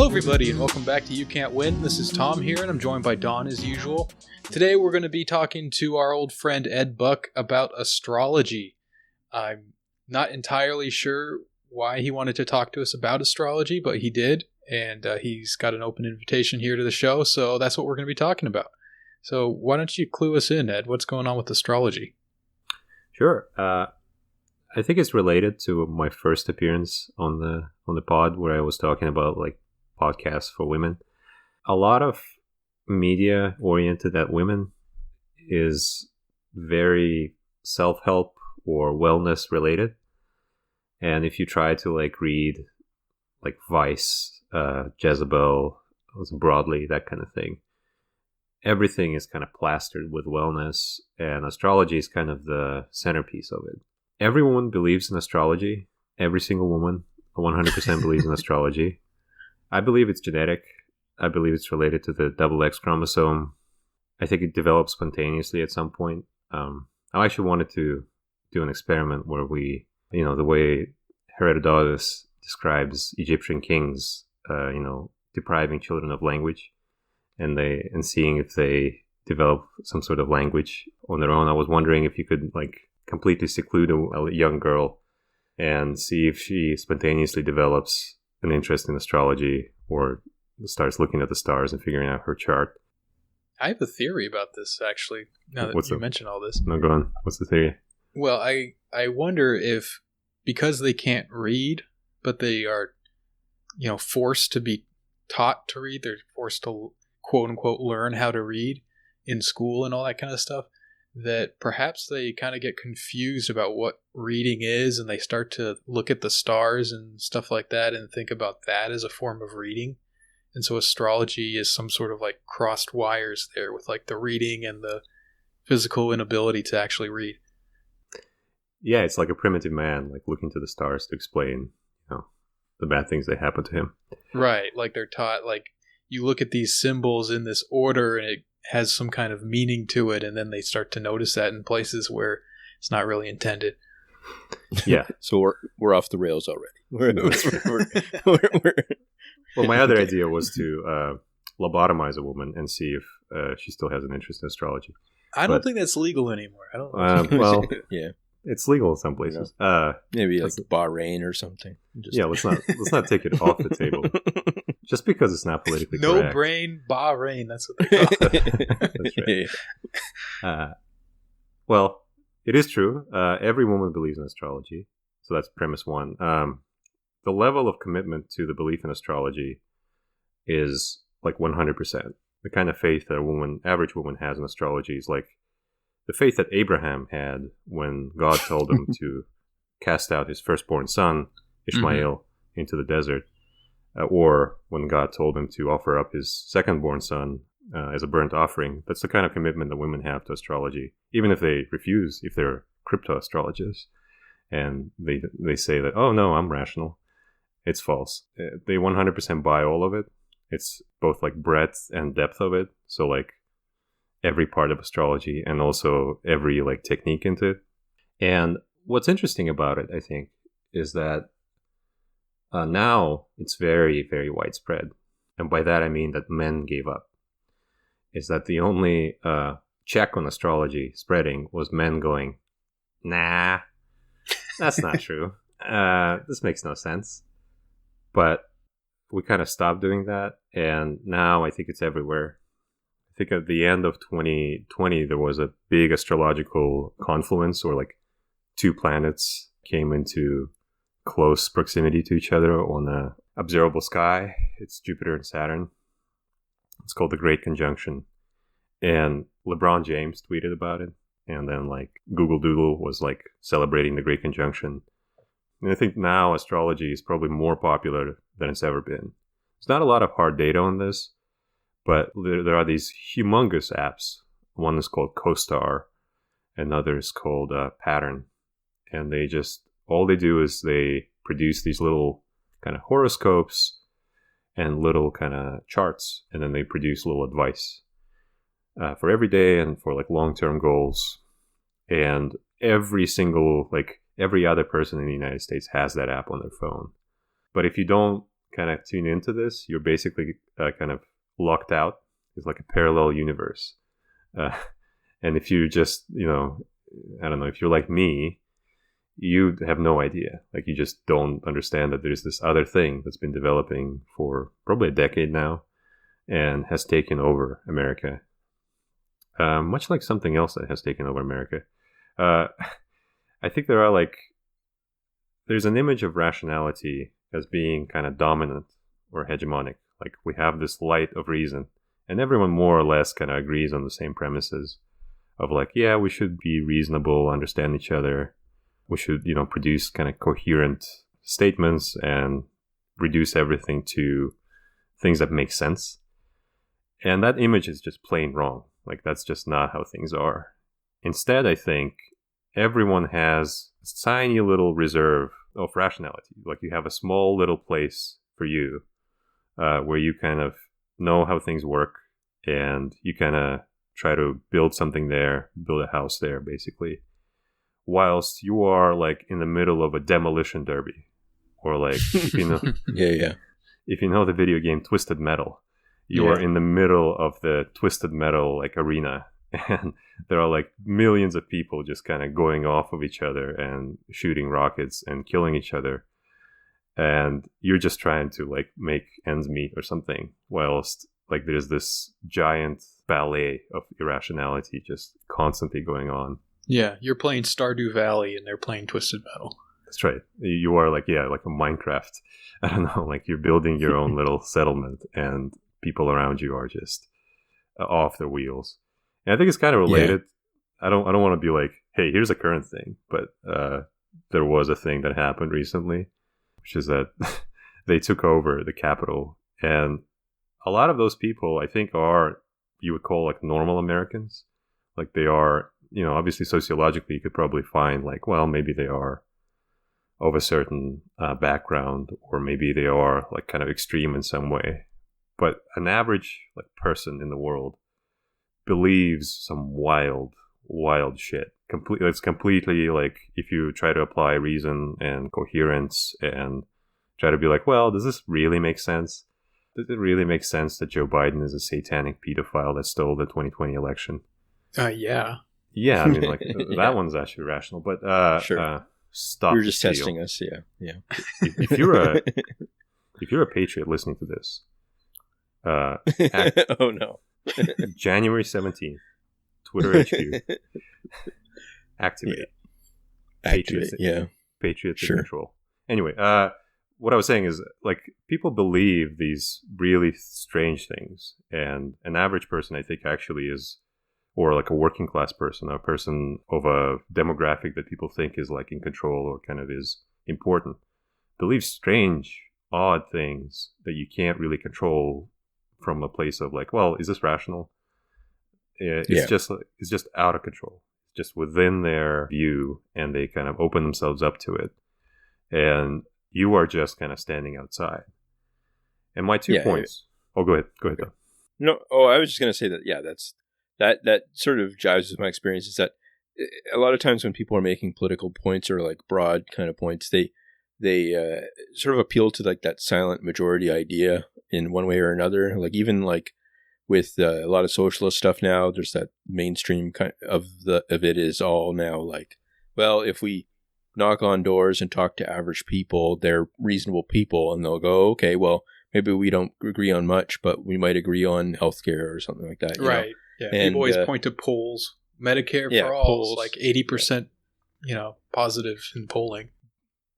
everybody, and welcome back to You Can't Win. This is Tom here, and I'm joined by Don as usual. Today we're going to be talking to our old friend Ed Buck about astrology. I'm not entirely sure why he wanted to talk to us about astrology, but he did, and he's got an open invitation here to the show, so that's what we're going to be talking about. So why don't you clue us in, Ed? What's going on with astrology? Sure. I think it's related to my first appearance on the pod where I was talking about like podcasts for women. A lot of media oriented at women is very self-help or wellness related. And if you try to like read like Vice, Jezebel, broadly, that kind of thing, everything is kind of plastered with wellness, and astrology is kind of the centerpiece of it. Every woman believes in astrology. Every single woman 100% believes in astrology. I believe it's genetic. I believe it's related to the double X chromosome. I think it develops spontaneously at some point. I actually wanted to do an experiment where we, the way Herodotus describes Egyptian kings, depriving children of language and seeing if they develop some sort of language on their own. I was wondering if you could like completely seclude a young girl and see if she spontaneously develops an interest in astrology or starts looking at the stars and figuring out her chart. I have a theory about this, actually, now that you mentioned all this. No, go on. What's the theory? Well, I wonder if, because they can't read, but they are, forced to be taught to read, they're forced to, quote-unquote, learn how to read in school and all that kind of stuff, that perhaps they kind of get confused about what reading is, and they start to look at the stars and stuff like that and think about that as a form of reading. And so astrology is some sort of like crossed wires there with like the reading and the physical inability to actually read. Yeah, it's like a primitive man, like looking to the stars to explain, the bad things that happen to him. Right, like they're taught, like you look at these symbols in this order and it has some kind of meaning to it, and then they start to notice that in places where it's not really intended. Yeah. So we're off the rails already. Well, my other idea was to lobotomize a woman and see if she still has an interest in astrology. I don't think that's legal anymore. I don't know. Well, yeah, it's legal in some places. Maybe like Bahrain or something. Let's not take it off the table. Just because it's not politically correct. No brain, Bahrain. That's what they call it. That's right. Well, it is true. Every woman believes in astrology. So that's premise one. The level of commitment to the belief in astrology is like 100%. The kind of faith that average woman has in astrology is like the faith that Abraham had when God told him to cast out his firstborn son, Ishmael, into the desert. Or when God told him to offer up his second-born son as a burnt offering. That's the kind of commitment that women have to astrology, even if they refuse, if they're crypto-astrologers, and they say that, oh no, I'm rational. It's false. They 100% buy all of it. It's both like breadth and depth of it, so like every part of astrology and also every like technique into it. And what's interesting about it, I think, is that now it's very, very widespread. And by that I mean that men gave up. Is that the only check on astrology spreading was men going, nah, that's not true. This makes no sense. But we kind of stopped doing that. And now I think it's everywhere. I think at the end of 2020, there was a big astrological confluence, or like two planets came into close proximity to each other on a observable sky. It's Jupiter and Saturn. It's called the Great Conjunction. And LeBron James tweeted about it. And then like Google Doodle was like celebrating the Great Conjunction. And I think now astrology is probably more popular than it's ever been. There's not a lot of hard data on this, but there are these humongous apps. One is called CoStar, another is called Pattern. And all they do is they produce these little kind of horoscopes and little kind of charts, and then they produce little advice for every day and for like long-term goals. And every other person in the United States has that app on their phone. But if you don't kind of tune into this, you're basically kind of locked out. It's like a parallel universe. And if you just, I don't know, if you're like me, you have no idea. Like, you just don't understand that there's this other thing that's been developing for probably a decade now and has taken over America. Much like something else that has taken over America. I think there's an image of rationality as being kind of dominant or hegemonic. Like, we have this light of reason, and everyone more or less kind of agrees on the same premises of like, yeah, we should be reasonable, understand each other. We should, produce kind of coherent statements and reduce everything to things that make sense. And that image is just plain wrong. Like, that's just not how things are. Instead, I think everyone has a tiny little reserve of rationality. Like, you have a small little place for you where you kind of know how things work, and you kind of try to build something there, build a house there, basically. Whilst you are like in the middle of a demolition derby, or like, if you know, if you know the video game Twisted Metal, you are in the middle of the Twisted Metal like arena, and there are like millions of people just kind of going off of each other and shooting rockets and killing each other, and you're just trying to like make ends meet or something, whilst like there's this giant ballet of irrationality just constantly going on. Yeah, you're playing Stardew Valley and they're playing Twisted Metal. That's right. You are like a Minecraft. I don't know, like you're building your own little settlement, and people around you are just off their wheels. And I think it's kind of related. Yeah. I don't want to be like, hey, here's a current thing, but there was a thing that happened recently, which is that they took over the Capitol, and a lot of those people, I think, are you would call like normal Americans. Like, they are, obviously sociologically, you could probably find like, well, maybe they are of a certain background, or maybe they are like kind of extreme in some way. But an average like person in the world believes some wild shit. It's completely like, if you try to apply reason and coherence and try to be like, well, does this really make sense? Does it really make sense that Joe Biden is a satanic pedophile that stole the 2020 election? Yeah. Yeah, I mean, like, that one's actually rational, but sure. Stop. You're just testing us, yeah. If you're a patriot listening to this, oh no. January 17th, Twitter HQ, activate. Patriots, Patriots in control. Anyway, what I was saying is, like, people believe these really strange things, and an average person, I think, actually is, or like a working class person, a person of a demographic that people think is like in control or kind of is important, believes strange, odd things that you can't really control from a place of like, well, is this rational? It's just out of control. It's just within their view, and they kind of open themselves up to it. And you are just kind of standing outside. And my 2 points. Oh, go ahead. Though. No. Oh, I was just going to say that. That sort of jives with my experience. Is that a lot of times when people are making political points or like broad kind of points, they sort of appeal to like that silent majority idea in one way or another. Like, even like with a lot of socialist stuff now, there's that mainstream kind of it is all now like, well, if we knock on doors and talk to average people, they're reasonable people, and they'll go, okay, well, maybe we don't agree on much, but we might agree on healthcare or something like that. Right. Know? Yeah. And, people always point to polls. Medicare for all is like 80%, positive in polling.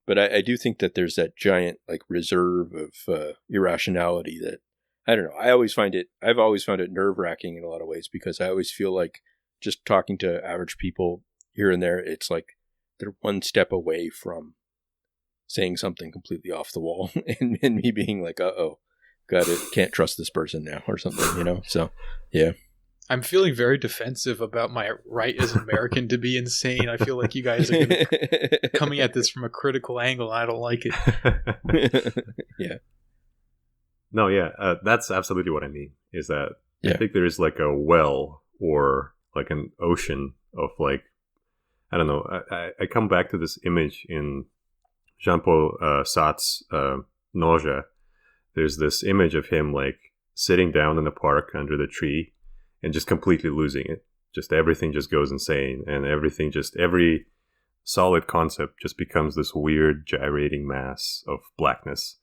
But I do think that there's that giant like reserve of irrationality that, I don't know. I've always found it nerve-wracking in a lot of ways, because I always feel like just talking to average people here and there, it's like they're one step away from saying something completely off the wall and me being like, can't trust this person now or something, So, yeah. I'm feeling very defensive about my right as an American to be insane. I feel like you guys are coming at this from a critical angle. I don't like it. Yeah. No, yeah. That's absolutely what I mean, is that I think there is like a well or like an ocean of like, I don't know. I come back to this image in Jean-Paul Sartre's Nausea, there's this image of him like sitting down in the park under the tree and just completely losing it. Just everything just goes insane, and every solid concept just becomes this weird gyrating mass of blackness.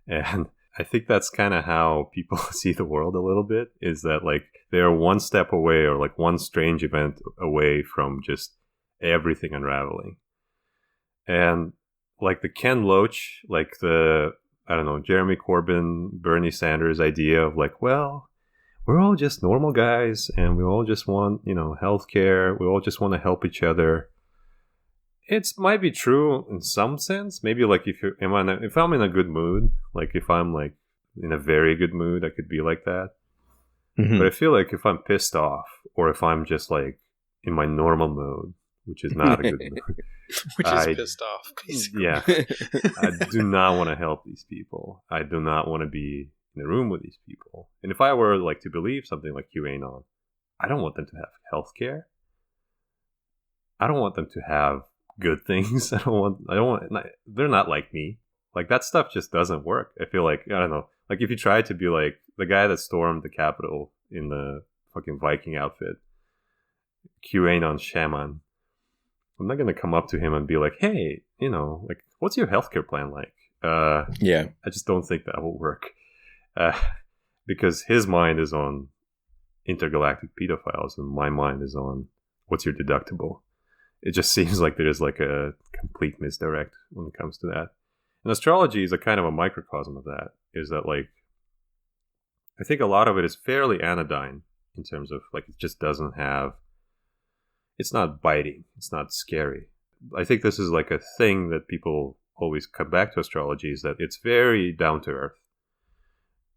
And I think that's kind of how people see the world a little bit, is that like they're one step away, or like one strange event away from just everything unraveling. And like the Ken Loach, like the, I don't know, Jeremy Corbyn, Bernie Sanders idea of like, well, we're all just normal guys and we all just want, healthcare. We all just want to help each other. It might be true in some sense. Maybe like if I'm in a good mood, like if I'm like in a very good mood, I could be like that. Mm-hmm. But I feel like if I'm pissed off, or if I'm just like in my normal mood, which is not a good mood, which is pissed off, basically. Yeah, I do not want to help these people. I do not want to be in the room with these people. And if I were like to believe something like QAnon, I don't want them to have healthcare. I don't want them to have good things. I don't want. They're not like me. Like that stuff just doesn't work. I feel like, I don't know. Like if you try to be like the guy that stormed the Capitol in the fucking Viking outfit, QAnon shaman, I'm not gonna come up to him and be like, hey, like, what's your healthcare plan like? Yeah. I just don't think that will work. Because his mind is on intergalactic pedophiles and my mind is on what's your deductible. It just seems like there's like a complete misdirect when it comes to that. And astrology is a kind of a microcosm of that, is that like, I think a lot of it is fairly anodyne in terms of like, it just doesn't have, it's not biting, it's not scary. I think this is like a thing that people always come back to astrology, is that it's very down to earth.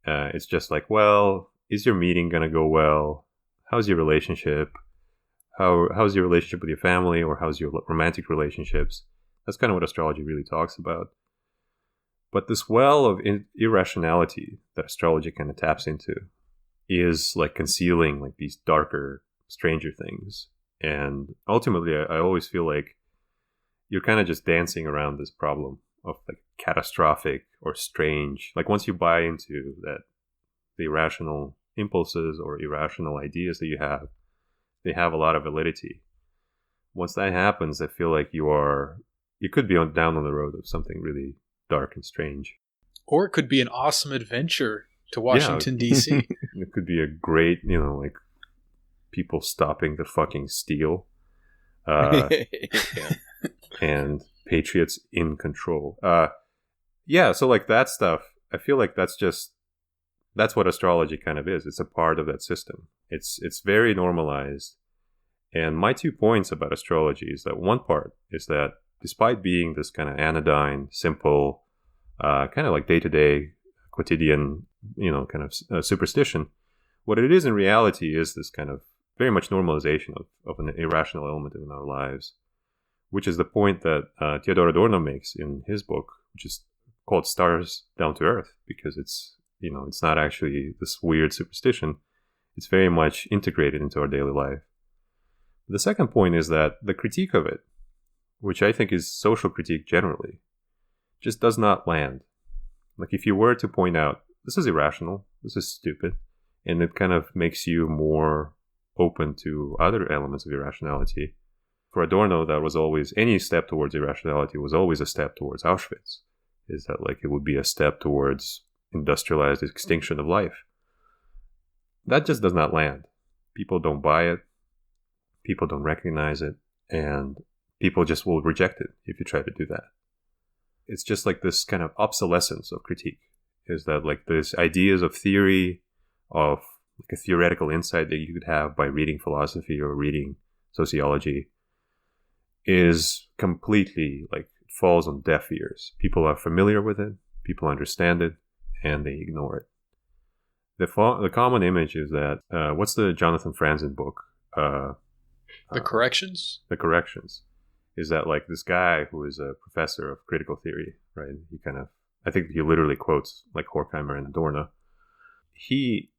It's just like, well, is your meeting going to go well? How's your relationship? How's your relationship with your family, or how's your romantic relationships? That's kind of what astrology really talks about. But this well of irrationality that astrology kind of taps into is like concealing like these darker, stranger things. And ultimately, I always feel like you're kind of just dancing around this problem of like catastrophic or strange. Like once you buy into that, the irrational impulses or irrational ideas that you have, they have a lot of validity. Once that happens, I feel like you could be down on the road of something really dark and strange. Or it could be an awesome adventure to Washington, D.C. It could be a great, like people stopping the fucking steal. And patriots in control. So like that stuff, I feel like that's what astrology kind of is. It's a part of that system. It's very normalized. And my 2 points about astrology is that one part is that despite being this kind of anodyne, simple, kind of like day-to-day, quotidian, kind of superstition, what it is in reality is this kind of very much normalization of an irrational element in our lives, which is the point that Theodor Adorno makes in his book, which is called Stars Down to Earth, because it's not actually this weird superstition. It's very much integrated into our daily life. The second point is that the critique of it, which I think is social critique generally, just does not land. Like if you were to point out, this is irrational, this is stupid, and it kind of makes you more open to other elements of irrationality. For Adorno, that was always, any step towards irrationality was always a step towards Auschwitz. Is that like it would be a step towards industrialized extinction of life. That just does not land. People don't buy it. People don't recognize it. And people just will reject it if you try to do that. It's just like this kind of obsolescence of critique. Is that like this ideas of theory, of like a theoretical insight that you could have by reading philosophy or reading sociology, is completely like falls on deaf ears. People are familiar with it, people understand it, and they ignore it. The common image is that what's the Jonathan Franzen book? The Corrections? The Corrections. Is that like this guy who is a professor of critical theory, right? I think he literally quotes like Horkheimer and Adorno. He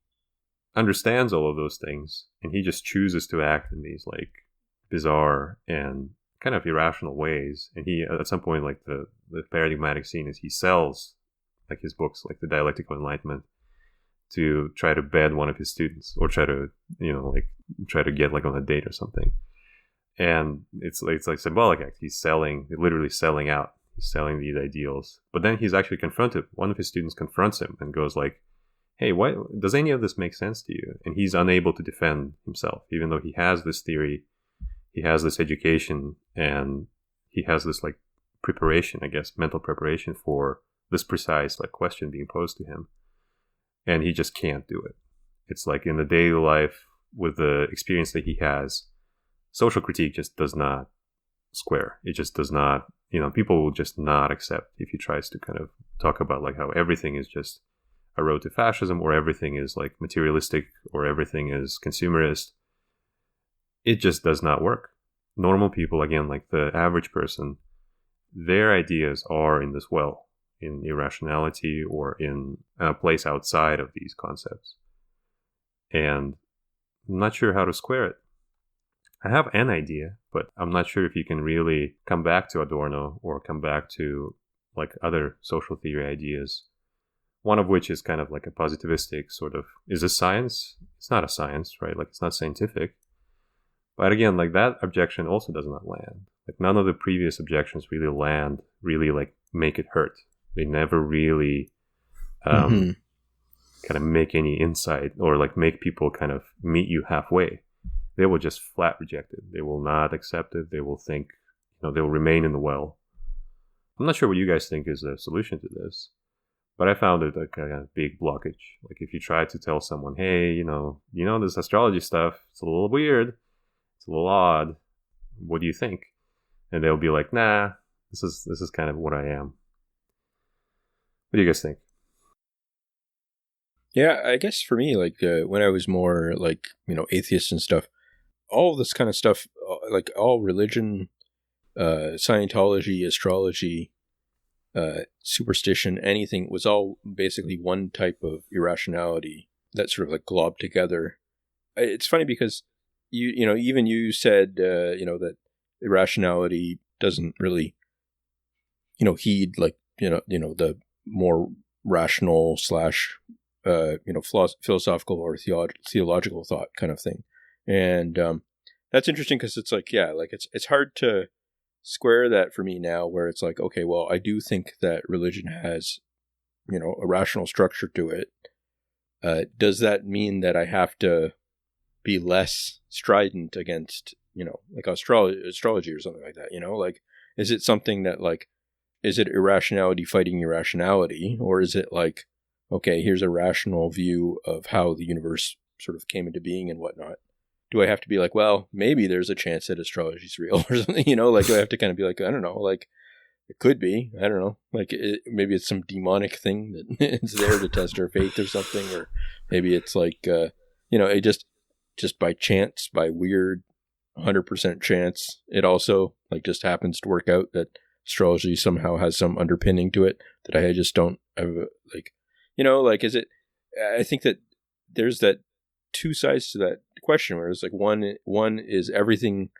understands all of those things, and he just chooses to act in these like bizarre and kind of irrational ways. And he, at some point, like the paradigmatic scene is he sells like his books, like the Dialectic of Enlightenment, to try to bed one of his students, or try to, like try to get like on a date or something. And it's like symbolic act. He's literally selling out. He's selling these ideals. But then he's actually confronted. One of his students confronts him and goes like, hey, why does any of this make sense to you? And he's unable to defend himself, even though he has this theory, he has this education, and he has this like preparation, I guess, mental preparation for this precise like question being posed to him. And he just can't do it. It's like in the daily life, with the experience that he has, social critique just does not square. It just does not, people will just not accept if he tries to kind of talk about like how everything is just a road to fascism, or everything is like materialistic, or everything is consumerist. It just does not work. Normal people, again, like the average person, their ideas are in this well, in irrationality, or in a place outside of these concepts. And I'm not sure how to square it. I have an idea, but I'm not sure if you can really come back to Adorno or come back to like other social theory ideas. One of which is kind of like a positivistic sort of, is a science? It's not a science, right? Like it's not scientific. But again, like that objection also does not land. Like none of the previous objections really land, really like make it hurt. They never really kind of make any insight, or like make people kind of meet you halfway. They will just flat reject it. They will not accept it. They will think, they will remain in the well. I'm not sure what you guys think is the solution to this. But I found it like a big blockage. Like if you try to tell someone, hey, this astrology stuff, it's a little weird, it's a little odd. What do you think? And they'll be like, nah, this is kind of what I am. What do you guys think? Yeah, I guess for me, like when I was more like, atheist and stuff, all this kind of stuff, like all religion, Scientology, astrology, superstition, anything, was all basically one type of irrationality that sort of like globbed together. It's funny because even you said that irrationality doesn't really heed like the more rational / philosophical or theological thought kind of thing. And that's interesting because it's like, yeah, like it's hard to square that for me now, where it's like, okay, well, I do think that religion has, a rational structure to it. Does that mean that I have to be less strident against, like astrology or something like that? Like, is it something that like, is it irrationality fighting irrationality? Or is it like, okay, here's a rational view of how the universe sort of came into being and whatnot? Do I have to be like, well, maybe there's a chance that astrology is real or something, like, do I have to kind of be like, I don't know, like, it could be, I don't know, like, maybe it's some demonic thing that it's there to test our faith or something, or maybe it's like, it just by chance, by weird 100% chance, it also, like, just happens to work out that astrology somehow has some underpinning to it that I just don't have, like, is it, I think that there's that two sides to that question, where it's like one is everything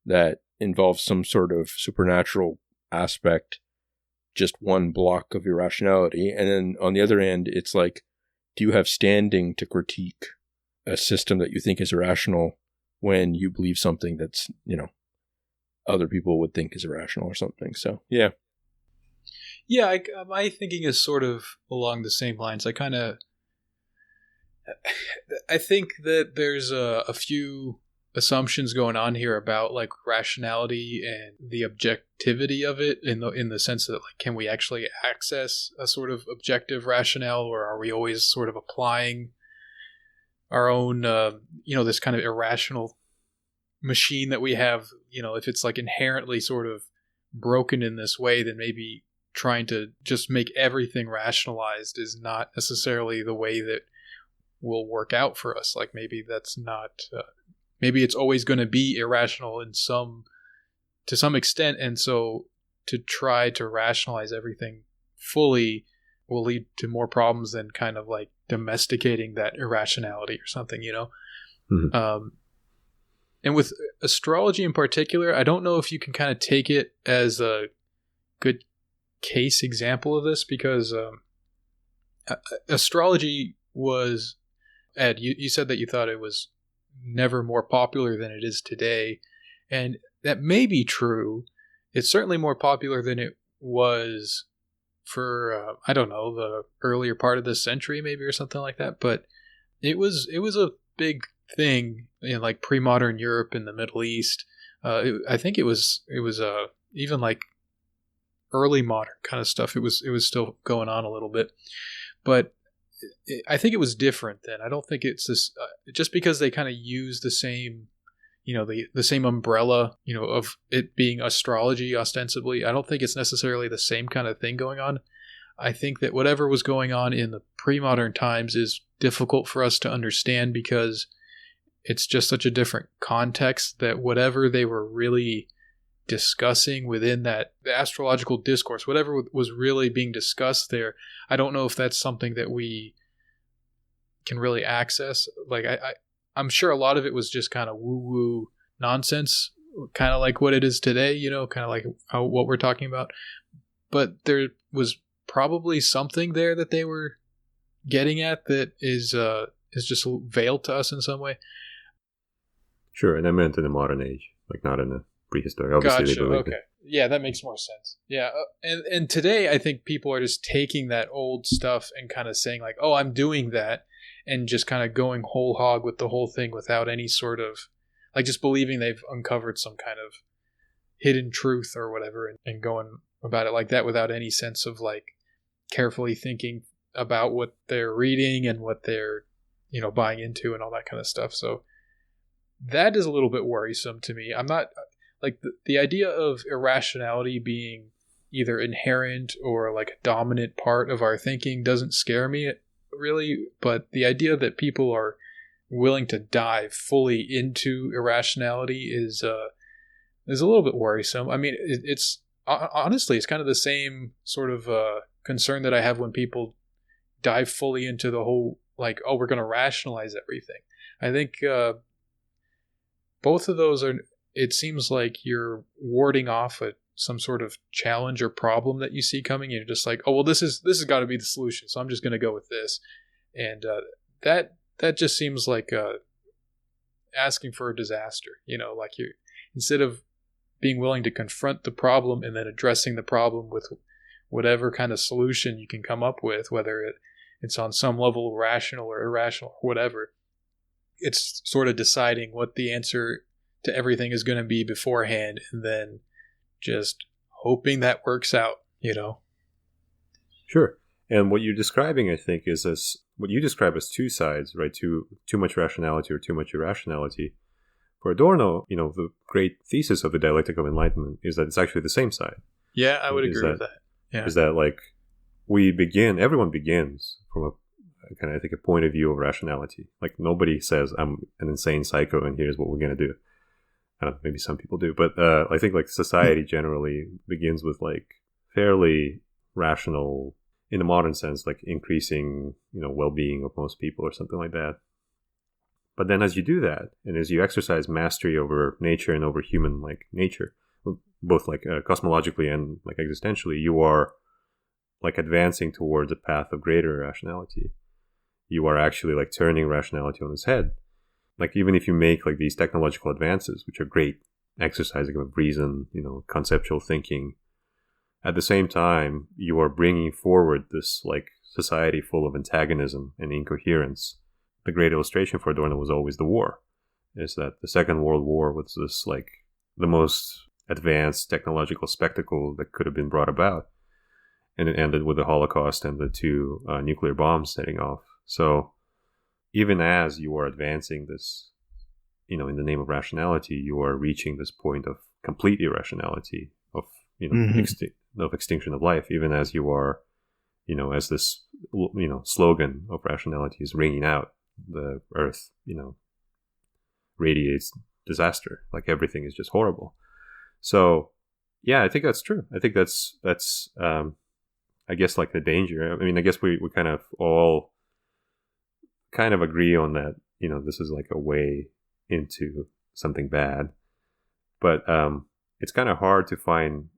that involves some sort of supernatural aspect, just one block of irrationality, and then on the other end, it's like, do you have standing to critique a system that you think is irrational when you believe something that's other people would think is irrational or something? So yeah, my thinking is sort of along the same lines. I think that there's a few assumptions going on here about like rationality and the objectivity of it, in the sense that, like, can we actually access a sort of objective rationale, or are we always sort of applying our own this kind of irrational machine that we have? If it's like inherently sort of broken in this way, then maybe trying to just make everything rationalized is not necessarily the way that will work out for us. Like, maybe that's not maybe it's always going to be irrational to some extent, and so to try to rationalize everything fully will lead to more problems than kind of like domesticating that irrationality or something, Mm-hmm. And with astrology in particular, I don't know if you can kind of take it as a good case example of this, because Astrology was, Ed, you said that you thought it was never more popular than it is today. And that may be true. It's certainly more popular than it was for, I don't know, the earlier part of this century maybe or something like that. But it was a big thing in like pre-modern Europe and the Middle East. I think it was even like early modern kind of stuff. It was still going on a little bit, but I think it was different then. I don't think it's this just because they kind of use the same, the same umbrella, of it being astrology ostensibly. I don't think it's necessarily the same kind of thing going on. I think that whatever was going on in the pre-modern times is difficult for us to understand because it's just such a different context that whatever they were really discussing within the astrological discourse, whatever was really being discussed there, I don't know if that's something that we can really access. Like I'm sure a lot of it was just kind of woo-woo nonsense, kind of like what it is today, kind of like what we're talking about. But there was probably something there that they were getting at that is just veiled to us in some way. Sure, and I meant in the modern age, like not in the prehistoric. Obviously, gotcha. Okay. Yeah, that makes more sense. Yeah, and today I think people are just taking that old stuff and kind of saying like, "Oh, I'm doing that," and just kind of going whole hog with the whole thing without any sort of like just believing they've uncovered some kind of hidden truth or whatever, and going about it like that without any sense of like carefully thinking about what they're reading and what they're buying into and all that kind of stuff. So that is a little bit worrisome to me. I'm not like the idea of irrationality being either inherent or like a dominant part of our thinking doesn't scare me really, but the idea that people are willing to dive fully into irrationality is a little bit worrisome. I mean, it's honestly, it's kind of the same sort of concern that I have when people dive fully into the whole like, oh, we're going to rationalize everything. I think both of those are, it seems like you're warding off some sort of challenge or problem that you see coming. You're just like, oh, well, this has got to be the solution, so I'm just going to go with this. And that just seems like asking for a disaster. Like you, instead of being willing to confront the problem and then addressing the problem with whatever kind of solution you can come up with, whether it's on some level rational or irrational or whatever. It's sort of deciding what the answer to everything is going to be beforehand and then just hoping that works out, Sure. And what you're describing, I think, is as what you describe as two sides, right? Too much rationality or too much irrationality. For Adorno, the great thesis of the Dialectic of Enlightenment is that it's actually the same side. Yeah, I would agree with that. Yeah. Is that like everyone begins from a kind of, I think, a point of view of rationality. Like nobody says, I'm an insane psycho and here's what we're going to do. I don't know, maybe some people do, but I think like society generally begins with like fairly rational, in the modern sense, like increasing, well-being of most people or something like that. But then as you do that, and as you exercise mastery over nature and over human like nature, both like cosmologically and like existentially, you are like advancing towards a path of greater rationality. You are actually like turning rationality on its head. Like even if you make like these technological advances, which are great, exercising of reason, conceptual thinking, at the same time, you are bringing forward this like society full of antagonism and incoherence. The great illustration for Adorno was always the war. Is that the Second World War was this like the most advanced technological spectacle that could have been brought about. And it ended with the Holocaust and the two nuclear bombs setting off. So even as you are advancing this, in the name of rationality, you are reaching this point of complete irrationality, of, of extinction of life, even as you are, as this, slogan of rationality is ringing out, the earth, radiates disaster. Like everything is just horrible. So, yeah, I think that's true. I think that's I guess like the danger. I mean, I guess we kind of all kind of agree on that, this is like a way into something bad. But it's kind of hard to find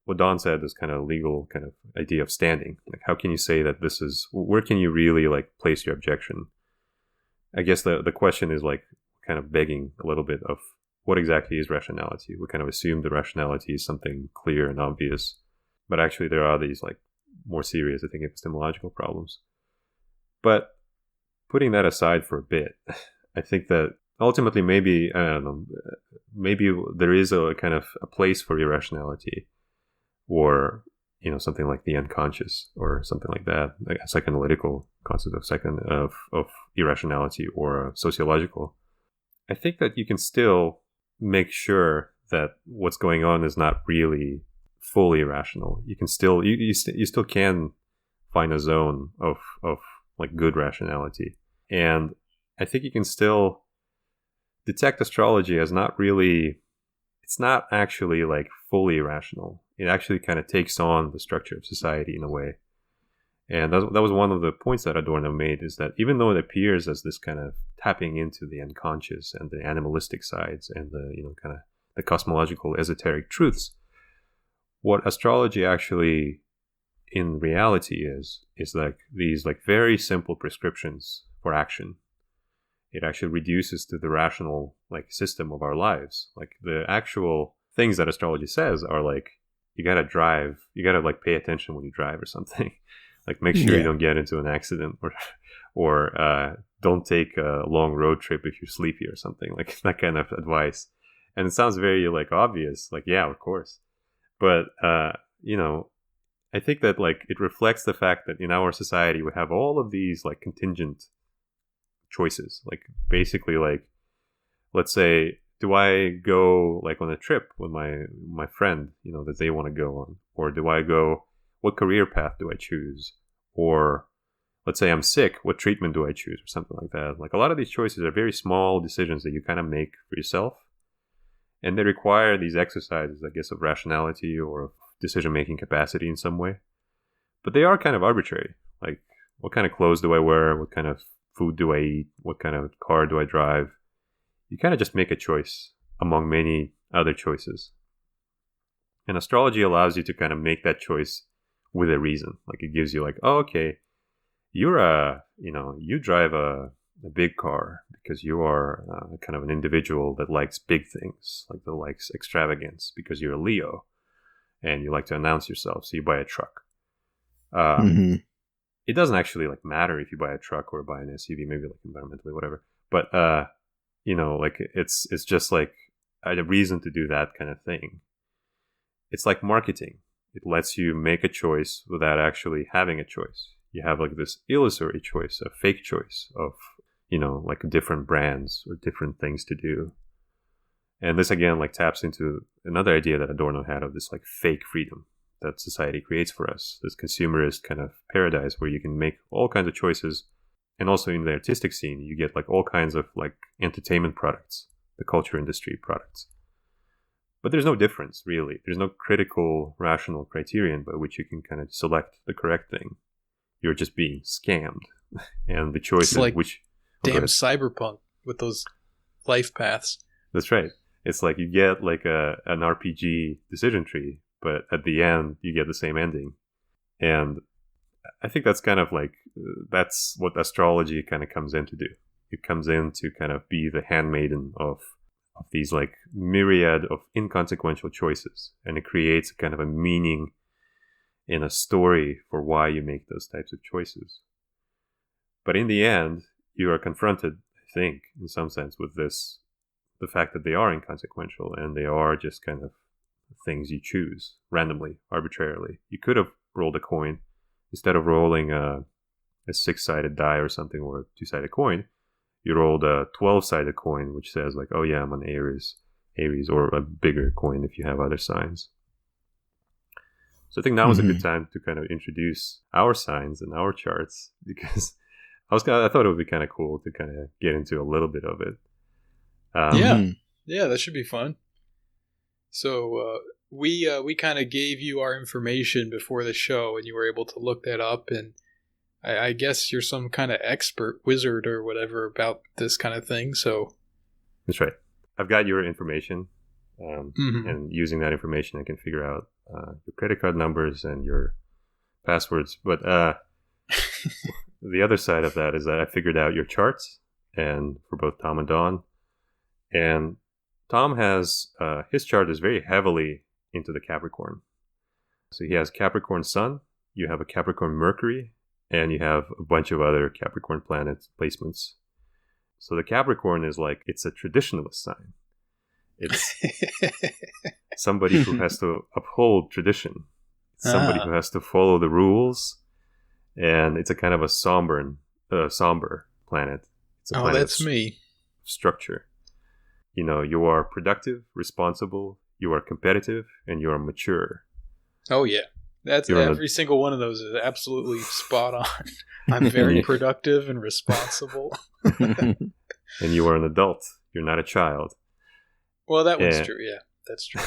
what Don said is kind of a legal kind of idea of standing. Like, how can you say that this is, where can you really like place your objection? I guess the question is like kind of begging a little bit of what exactly is rationality? We kind of assume that rationality is something clear and obvious, but actually there are these like more serious, I think, epistemological problems. But putting that aside for a bit, I think that ultimately maybe, I don't know, maybe there is a kind of a place for irrationality, or, you know, something like the unconscious or something like that, like a psychoanalytical concept of irrationality, or a sociological. I think that you can still make sure that what's going on is not really fully rational. You can still, you still can find a zone of like good rationality. And I think you can still detect astrology as not really, it's not actually like fully rational. It actually kind of takes on the structure of society in a way. And that was one of the points that Adorno made, is that even though it appears as this kind of tapping into the unconscious and the animalistic sides and the, you know, kind of the cosmological esoteric truths, what astrology actually in reality is like these like very simple prescriptions for action. It actually reduces to the rational like system of our lives. Like the actual things that astrology says are like, you gotta drive, you gotta like pay attention when you drive or something. Like make sure you don't get into an accident, or don't take a long road trip if you're sleepy or something, like that kind of advice. And it sounds very like obvious, like, yeah, of course. But, you know, I think that like it reflects the fact that in our society we have all of these like contingent choices. Like basically like, let's say, do I go like on a trip with my friend, you know, that they want to go on? Or do I go, what career path do I choose? Or let's say I'm sick, what treatment do I choose? Or something like that. Like a lot of these choices are very small decisions that you kind of make for yourself. And they require these exercises, I guess, of rationality or of decision-making capacity in some way. But they are kind of arbitrary. Like, what kind of clothes do I wear? What kind of food do I eat? What kind of car do I drive? You kind of just make a choice among many other choices. And astrology allows you to kind of make that choice with a reason. Like it gives you like, oh, okay, you drive a big car because you are kind of an individual that likes big things, like that likes extravagance because you're a Leo and you like to announce yourself. So you buy a truck. It doesn't actually like matter if you buy a truck or buy an SUV, maybe like environmentally, whatever. But, you know, like it's just like a reason to do that kind of thing. It's like marketing. It lets you make a choice without actually having a choice. You have like this illusory choice, a fake choice of, you know, like different brands or different things to do. And this again like taps into another idea that Adorno had of this like fake freedom that society creates for us, this consumerist kind of paradise where you can make all kinds of choices. And also in the artistic scene, you get like all kinds of like entertainment products, the culture industry products. But there's no difference, really. There's no critical, rational criterion by which you can kind of select the correct thing. You're just being scammed. And the choice is like which... damn cyberpunk with those life paths. That's right. It's like you get like an RPG decision tree, but at the end, you get the same ending. And I think that's kind of like... that's what astrology kind of comes in to do. It comes in to kind of be the handmaiden of these like myriad of inconsequential choices, and it creates kind of a meaning in a story for why you make those types of choices. But in the end, you are confronted, I think, in some sense with this, the fact that they are inconsequential and they are just kind of things you choose randomly, arbitrarily. You could have rolled a coin instead of rolling a 6-sided die or something, or a 2-sided coin. You rolled a 12-sided coin, which says like, oh yeah, I'm an Aries, or a bigger coin if you have other signs. So I think now is a good time to kind of introduce our signs and our charts, because I thought it would be kind of cool to kind of get into a little bit of it. Yeah, that should be fun. So we kind of gave you our information before the show, and you were able to look that up, and I guess you're some kind of expert, wizard or whatever about this kind of thing. So that's right. I've got your information, and using that information, I can figure out your credit card numbers and your passwords. But the other side of that is that I figured out your charts, and for both Tom and Dawn. And Tom has his chart is very heavily into the Capricorn. So he has Capricorn Sun, you have a Capricorn Mercury, and you have a bunch of other Capricorn planet placements. So the Capricorn is like, it's a traditionalist sign. It's somebody who has to uphold tradition. It's somebody who has to follow the rules. And it's a kind of a somber planet. It's a planet that's me. Structure. You know, you are productive, responsible, you are competitive, and you are mature. Oh, yeah. That's every single one of those is absolutely spot on. I'm very productive and responsible. And you are an adult. You're not a child. Well, that one's true. Yeah, that's true.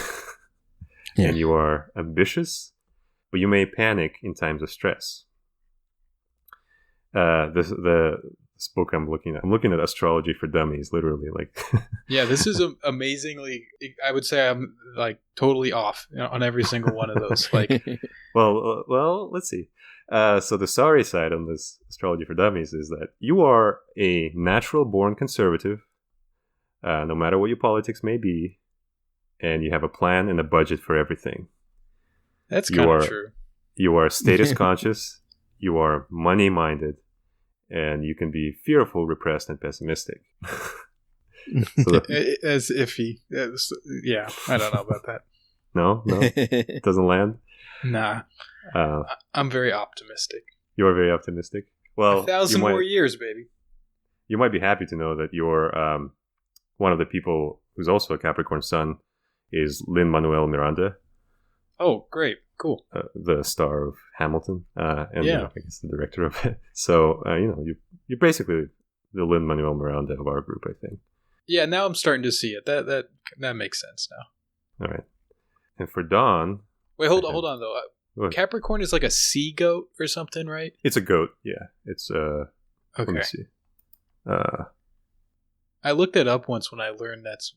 And you are ambitious, but you may panic in times of stress. This book I'm looking at Astrology for Dummies, literally. Like, yeah, this is amazingly. I would say I'm like totally off on every single one of those. Like, well, let's see. So the sorry side on this Astrology for Dummies is that you are a natural-born conservative, no matter what your politics may be, and you have a plan and a budget for everything. That's kind of true. You are status conscious. You are money-minded. And you can be fearful, repressed, and pessimistic. As iffy. Yeah, I don't know about that. No? It doesn't land? Nah. I'm very optimistic. You are very optimistic? Well, 1,000 more years, baby. You might be happy to know that you're one of the people who's also a Capricorn Sun is Lin-Manuel Miranda. Oh, great. Cool. The star of Hamilton, and I guess the director of it. So, you're basically the Lin-Manuel Miranda of our group, I think. Yeah, now I'm starting to see it. That makes sense now. All right. And for Dawn... Wait, hold on, though. Capricorn is like a sea goat or something, right? It's a goat, yeah. It's, okay. Let me see. I looked it up once when I learned that's...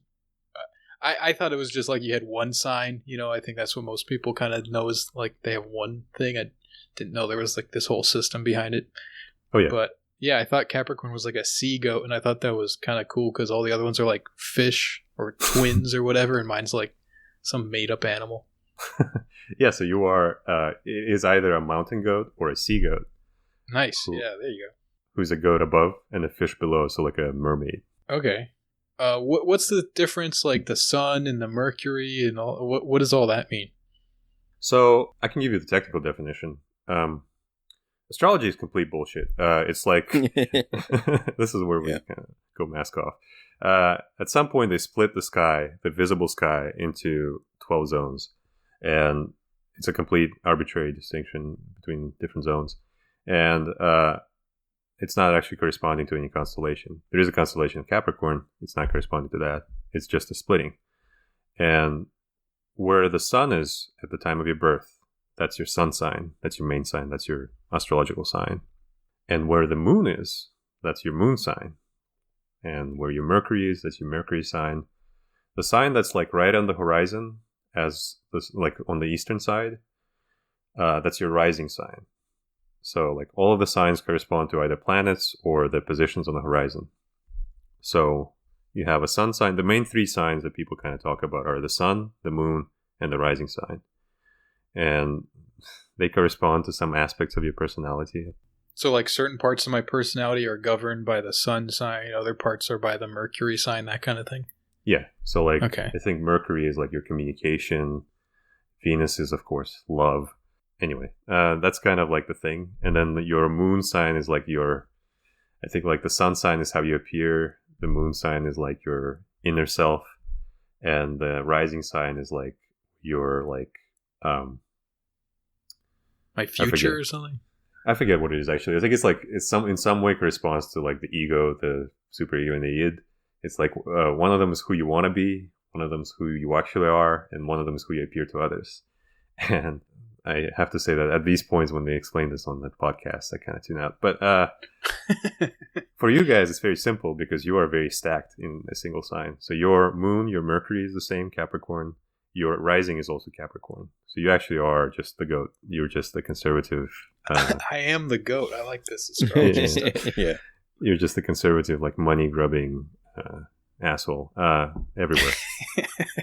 I thought it was just like you had one sign. I think that's what most people kind of know is like they have one thing. I didn't know there was like this whole system behind it. Oh, yeah. But yeah, I thought Capricorn was like a sea goat, and I thought that was kind of cool because all the other ones are like fish or twins or whatever, and mine's like some made-up animal. Yeah, so you are, it is either a mountain goat or a sea goat. Nice. Yeah, there you go. Who's a goat above and a fish below, so like a mermaid. Okay. What's the difference, like the sun and the Mercury and all? What does all that mean? So I can give you the technical definition. Astrology is complete bullshit. It's like this is where we kind of go mask off. At some point, they split the sky, the visible sky, into 12 zones, and it's a complete arbitrary distinction between different zones, and it's not actually corresponding to any constellation. There is a constellation of Capricorn. It's not corresponding to that. It's just a splitting. And where the sun is at the time of your birth, that's your sun sign. That's your main sign. That's your astrological sign. And where the moon is, that's your moon sign. And where your Mercury is, that's your Mercury sign. The sign that's like right on the horizon, as this, like on the eastern side, that's your rising sign. So, like, all of the signs correspond to either planets or the positions on the horizon. So, you have a sun sign. The main three signs that people kind of talk about are the sun, the moon, and the rising sign. And they correspond to some aspects of your personality. So, like, certain parts of my personality are governed by the sun sign, other parts are by the Mercury sign, that kind of thing? Yeah. So, like, okay. I think Mercury is, like, your communication. Venus is, of course, love. Anyway, that's kind of like the thing. And then your moon sign is like I think like the sun sign is how you appear. The moon sign is like your inner self. And the rising sign is like your my future or something? I forget what it is actually. I think it's like, in some way corresponds to like the ego, the super ego and the id. It's like one of them is who you want to be. One of them is who you actually are. And one of them is who you appear to others. And I have to say that at these points when they explain this on the podcast, I kind of tune out. But for you guys, it's very simple because you are very stacked in a single sign. So your moon, your Mercury is the same, Capricorn. your rising is also Capricorn. So you actually are just the goat. You're just the conservative. I am the goat. I like this astrology stuff. Yeah. You're just the conservative, like money grubbing asshole everywhere.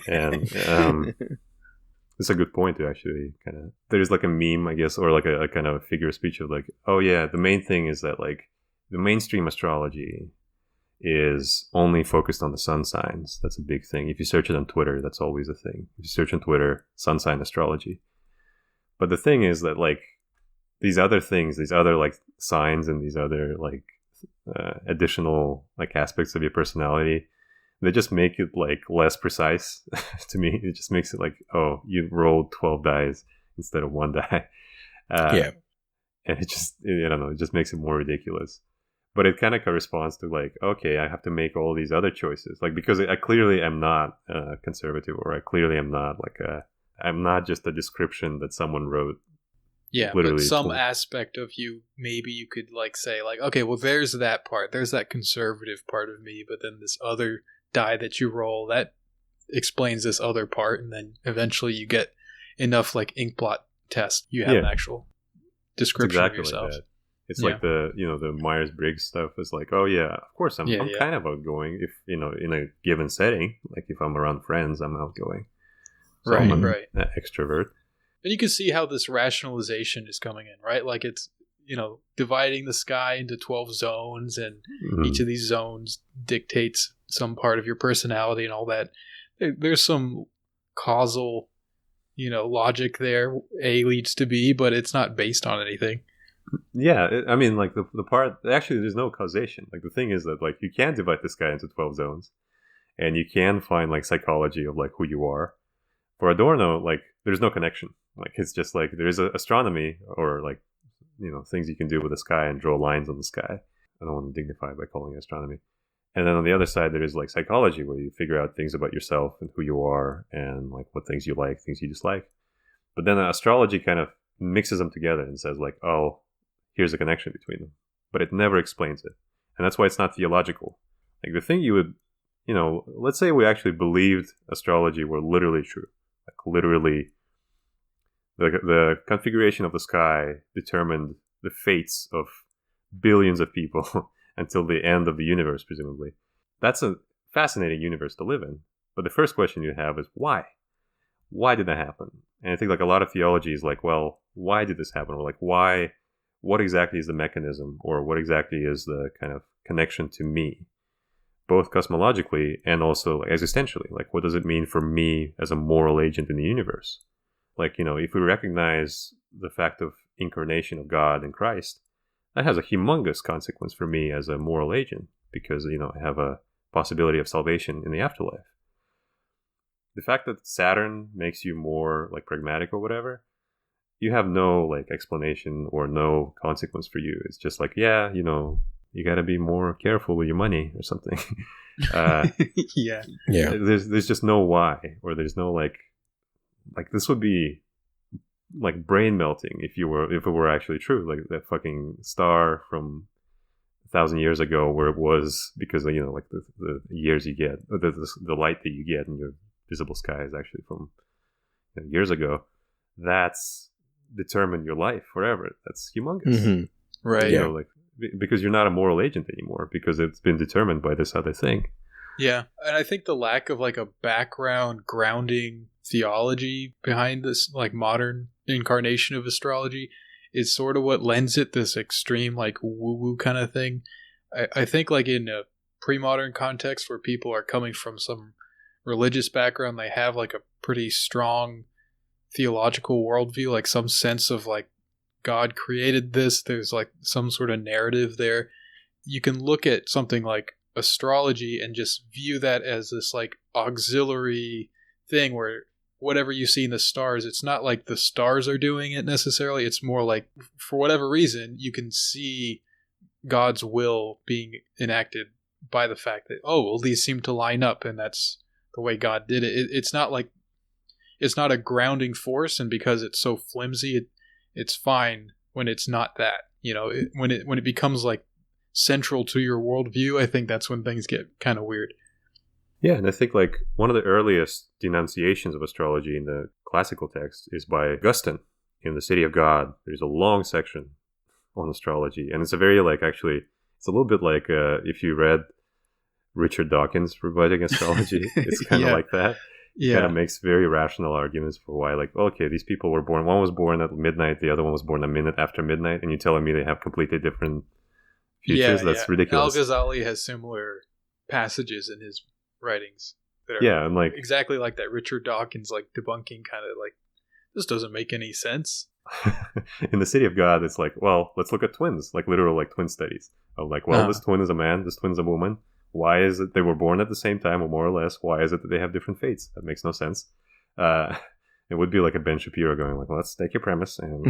And it's a good point to actually kind of. There's like a meme, I guess, or like a kind of figure of speech of like, oh yeah, the main thing is that like the mainstream astrology is only focused on the sun signs. That's a big thing. If you search it on Twitter, that's always a thing. If you search on Twitter, sun sign astrology. But the thing is that like these other things, these other like signs and these other like additional like aspects of your personality, they just make it like less precise to me. It just makes it like, oh, you rolled 12 dice instead of one die. Yeah. And it just, I don't know, it just makes it more ridiculous. But it kind of corresponds to like, okay, I have to make all these other choices. Like, because I clearly am not conservative, or I clearly am not like I'm not just a description that someone wrote. Yeah, but some aspect of you, maybe you could like say like, okay, well, there's that part. There's that conservative part of me. But then this other die that you roll, that explains this other part. And then eventually you get enough like inkblot test. You have an actual description of yourself. Like that. It's like the the Myers-Briggs stuff is like, oh yeah, of course I'm kind of outgoing if in a given setting, like if I'm around friends, I'm outgoing. So right, I'm right. An extrovert. And you can see how this rationalization is coming in, right? Like it's dividing the sky into 12 zones, and each of these zones dictates some part of your personality and all that. There's some causal, logic there. A leads to B, but it's not based on anything. Yeah, I mean, like the part actually, there's no causation. Like the thing is that like you can divide this guy into 12 zones, and you can find like psychology of like who you are. For Adorno, like there's no connection. Like it's just like there is astronomy, or like things you can do with the sky and draw lines on the sky. I don't want to dignify by calling it astronomy. And then on the other side, there is like psychology, where you figure out things about yourself and who you are, and like what things you like, things you dislike. But then astrology kind of mixes them together and says like, oh, here's a connection between them, but it never explains it. And that's why it's not theological. Like the thing you would, let's say we actually believed astrology were literally true. Like literally the configuration of the sky determined the fates of billions of people until the end of the universe, presumably. That's a fascinating universe to live in. But the first question you have is why? Why did that happen? And I think like a lot of theology is like, well, why did this happen? Or like, why? What exactly is the mechanism, or what exactly is the kind of connection to me, both cosmologically and also existentially? Like, what does it mean for me as a moral agent in the universe? Like, if we recognize the fact of incarnation of God in Christ, that has a humongous consequence for me as a moral agent, because, I have a possibility of salvation in the afterlife. The fact that Saturn makes you more like pragmatic or whatever, you have no like explanation or no consequence for you. It's just like, yeah, you got to be more careful with your money or something. Yeah. There's just no why, or there's no like this would be like brain melting if it were actually true. Like that fucking star from 1,000 years ago, where it was because like the years you get, or the light that you get in your visible sky is actually from years ago. That's determined your life forever. That's humongous. Mm-hmm. Right. Like because you're not a moral agent anymore, because it's been determined by this other thing. Yeah. And I think the lack of like a background grounding theology behind this like modern incarnation of astrology is sort of what lends it this extreme like woo-woo kind of thing. I think like in a pre-modern context where people are coming from some religious background, they have like a pretty strong theological worldview, like some sense of like God created this. There's like some sort of narrative there. You can look at something like astrology and just view that as this like auxiliary thing where whatever you see in the stars, it's not like the stars are doing it necessarily. It's more like for whatever reason, you can see God's will being enacted by the fact that, oh, well, these seem to line up and that's the way God did it. It's not like, it's not a grounding force, and because it's so flimsy, it's fine when it's not that. When it becomes like central to your worldview, I think that's when things get kind of weird. Yeah, and I think like one of the earliest denunciations of astrology in the classical text is by Augustine in The City of God. There's a long section on astrology, and it's a very like actually it's a little bit like if you read Richard Dawkins writing astrology, it's kind of like that. Yeah. Kind of makes very rational arguments for why, like, okay, these people were born. One was born at midnight, the other one was born a minute after midnight, and you're telling me they have completely different futures? That's ridiculous. Al-Ghazali has similar passages in his writings that are and like exactly like that. Richard Dawkins like debunking kind of like, this doesn't make any sense. In The City of God, it's like, well, let's look at twins, like literal like twin studies. Of like, well, this twin is a man, this twin is a woman. Why is it they were born at the same time, or more or less? Why is it that they have different fates? That makes no sense. It would be like a Ben Shapiro going like, well, let's take your premise and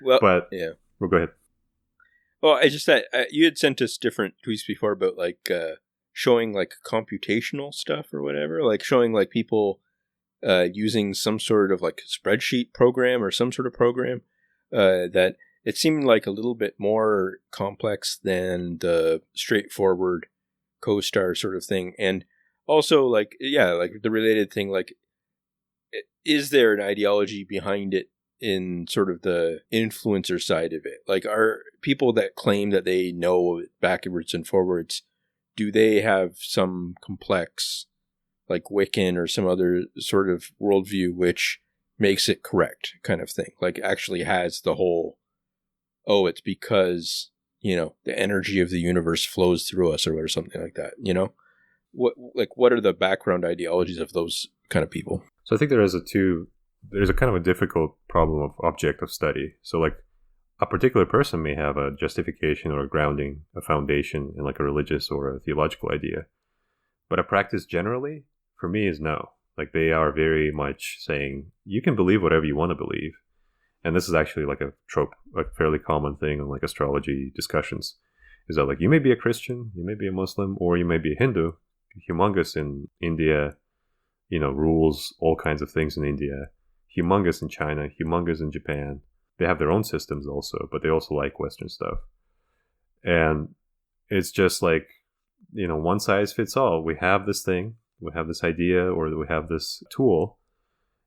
well, but well, go ahead. Well, I just that you had sent us different tweets before about like showing like computational stuff or whatever, like showing like people using some sort of like spreadsheet program or some sort of program that it seemed like a little bit more complex than the straightforward co-star sort of thing. And also like, like the related thing, like, is there an ideology behind it in sort of the influencer side of it? Like, are people that claim that they know backwards and forwards, do they have some complex, like Wiccan or some other sort of worldview which makes it correct kind of thing? Like actually has the whole, it's because, the energy of the universe flows through us or something like that, What are the background ideologies of those kind of people? So I think there's a kind of a difficult problem of objective study. So like a particular person may have a justification or a grounding, a foundation in like a religious or a theological idea. But a practice generally, for me, is no. Like they are very much saying, you can believe whatever you want to believe. And this is actually like a trope, like a fairly common thing in like astrology discussions. Is that like you may be a Christian, you may be a Muslim, or you may be a Hindu. Humongous in India, rules all kinds of things in India. Humongous in China, humongous in Japan. They have their own systems also, but they also like Western stuff. And it's just like, one size fits all. We have this thing, we have this idea, or we have this tool,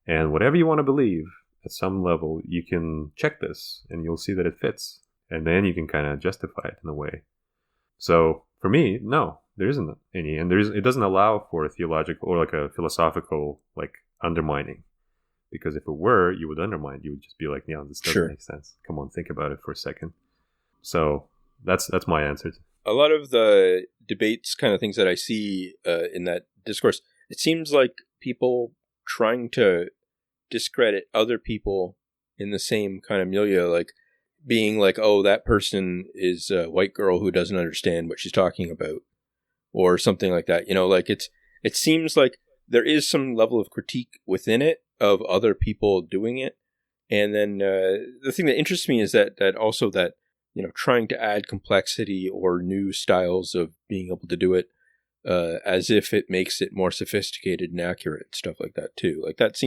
and whatever you want to believe, at some level, you can check this, and you'll see that it fits. And then you can kind of justify it in a way. So, for me, no, there isn't any. And it doesn't allow for a theological or like a philosophical like undermining. Because if it were, you would undermine. You would just be like, yeah, this doesn't make sense. Come on, think about it for a second. So that's my answer. A lot of the debates kind of things that I see in that discourse, it seems like people trying to discredit other people in the same kind of milieu, like being like, oh, that person is a white girl who doesn't understand what she's talking about, or something like that. Like it seems like there is some level of critique within it of other people doing it. And then the thing that interests me is that also that, trying to add complexity or new styles of being able to do it as if it makes it more sophisticated and accurate, stuff like that too. Like that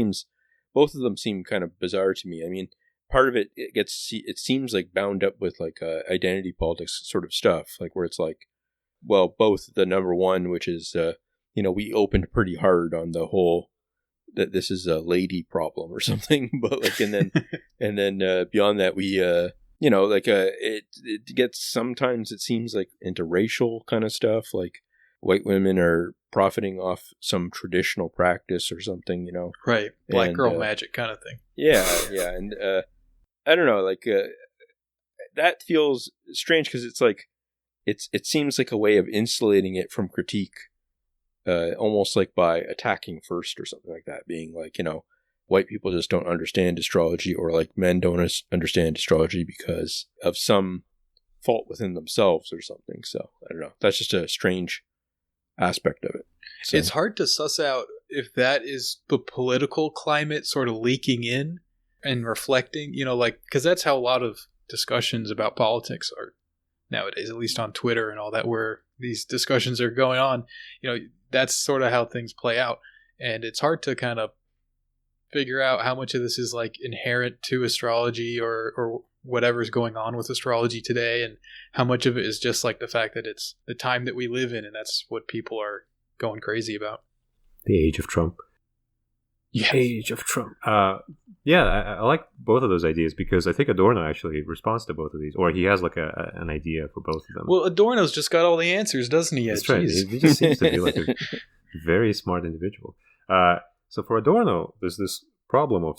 both of them seem kind of bizarre to me. I mean, part of it seems like bound up with like identity politics sort of stuff, like where it's like, well, both the number one, which is, we opened pretty hard on the whole that this is a lady problem or something, but like, and then beyond that, we, it gets, sometimes it seems like into racial kind of stuff, like white women are profiting off some traditional practice or something, Right. Black girl magic kind of thing. Yeah. And I don't know, like that feels strange because it's like, it seems like a way of insulating it from critique, almost like by attacking first or something like that, being like, white people just don't understand astrology, or like men don't understand astrology because of some fault within themselves or something. So I don't know. That's just a strange aspect of it. So. It's hard to suss out if that is the political climate sort of leaking in and reflecting, because that's how a lot of discussions about politics are nowadays, at least on Twitter and all that, where these discussions are going on. That's sort of how things play out. And it's hard to kind of figure out how much of this is like inherent to astrology or whatever's going on with astrology today, and how much of it is just like the fact that it's the time that we live in and that's what people are going crazy about. The age of Trump. Yeah. Age of Trump. Yeah, I like both of those ideas because I think Adorno actually responds to both of these, or he has like an idea for both of them. Well, Adorno's just got all the answers, doesn't he? That's right. He just seems to be like a very smart individual. So for Adorno, there's this problem of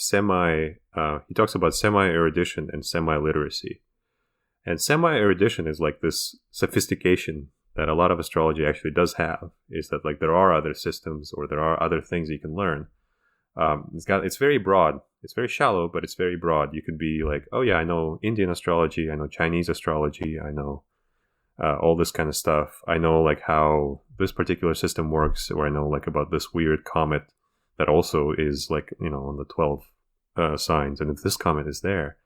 he talks about semi-erudition and semi-literacy. And semi-erudition is like this sophistication that a lot of astrology actually does have, is that like there are other systems or there are other things you can learn. It's very broad. It's very shallow, but it's very broad. You could be like, oh yeah, I know Indian astrology, I know Chinese astrology, I know all this kind of stuff. I know like how this particular system works, or I know like about this weird comet that also is like, on the 12 signs. And if this comet is there,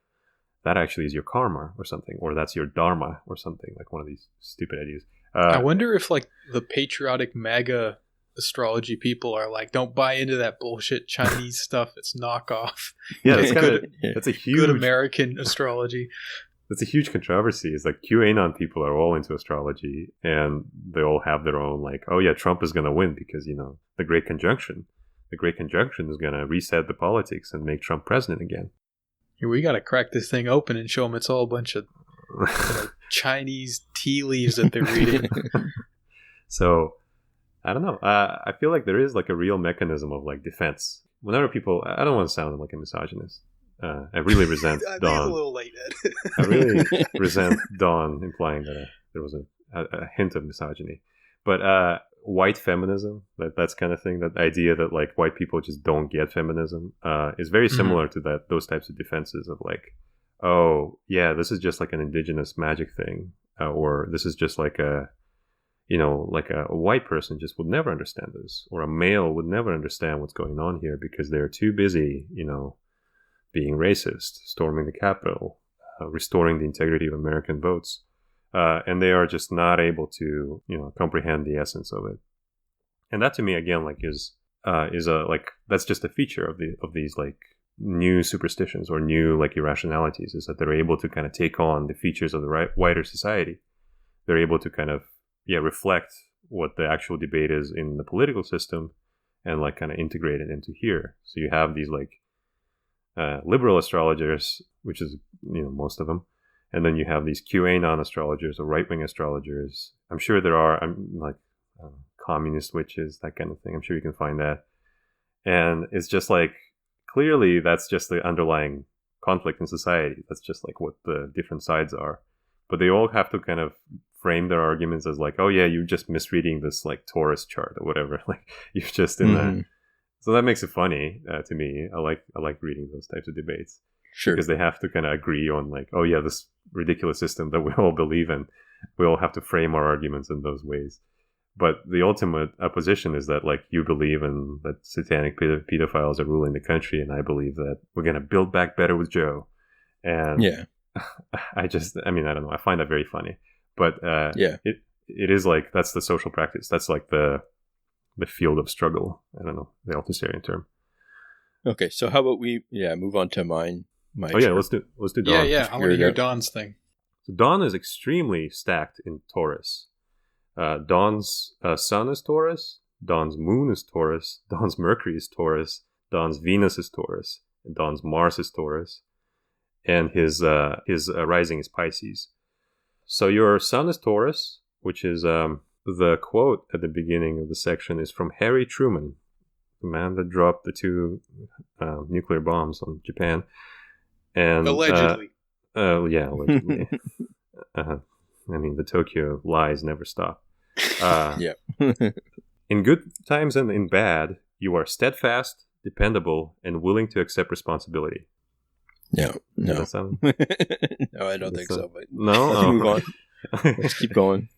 that actually is your karma or something, or that's your dharma or something, like one of these stupid ideas. I wonder if like the patriotic MAGA astrology people are like, don't buy into that bullshit Chinese stuff. It's knockoff. Yeah, that's a huge good American astrology. That's a huge controversy. It's like QAnon people are all into astrology, and they all have their own like, oh yeah, Trump is going to win because the Great Conjunction. The Great Conjunction is going to reset the politics and make Trump president again. We got to crack this thing open and show them it's all a bunch of Chinese tea leaves that they're reading. So, I don't know. I feel like there is like a real mechanism of like defense. Whenever people, I don't want to sound like a misogynist. I really resent Dawn. A little late, Ed. I really resent Dawn implying that there was a hint of misogyny. But white feminism, that's kind of thing, that idea that like white people just don't get feminism, is very similar to those types of defenses of like, oh yeah, this is just like an indigenous magic thing, or this is just like a white person just would never understand this, or a male would never understand what's going on here because they're too busy, being racist, storming the Capitol, restoring the integrity of American votes. And they are just not able to, comprehend the essence of it. And that to me, again, like is that's just a feature of these like new superstitions or new like irrationalities, is that they're able to kind of take on the features of the wider society. They're able to kind of, reflect what the actual debate is in the political system and like kind of integrate it into here. So you have these like liberal astrologers, which is, most of them. And then you have these QAnon astrologers or right-wing astrologers. I'm sure there are communist witches, that kind of thing. I'm sure you can find that. And it's just like, clearly that's just the underlying conflict in society. That's just like what the different sides are. But they all have to kind of frame their arguments as like, oh yeah, you're just misreading this like Taurus chart or whatever. Like you're just in that. So that makes it funny to me. I like reading those types of debates. Sure. Because they have to kind of agree on like, oh yeah, this ridiculous system that we all believe in. We all have to frame our arguments in those ways. But the ultimate opposition is that like you believe in that satanic pedophiles are ruling the country, and I believe that we're going to build back better with Joe. And I don't know. I find that very funny. But it is like, that's the social practice. That's like the field of struggle. I don't know, the Althusserian term. Okay, so how about we move on to mine. Let's do Dawn. Yeah, I want to hear Dawn's thing. So Dawn is extremely stacked in Taurus. Dawn's sun is Taurus, Dawn's moon is Taurus, Dawn's Mercury is Taurus, Dawn's Venus is Taurus, and Dawn's Mars is Taurus, and his rising is Pisces. So your sun is Taurus, which is the quote at the beginning of the section is from Harry Truman, the man that dropped the 2 nuclear bombs on Japan. And allegedly. Allegedly. The Tokyo lies never stop. In good times and in bad, you are steadfast, dependable, and willing to accept responsibility. No. No, I don't think so. But no, let's move on. Let's keep going.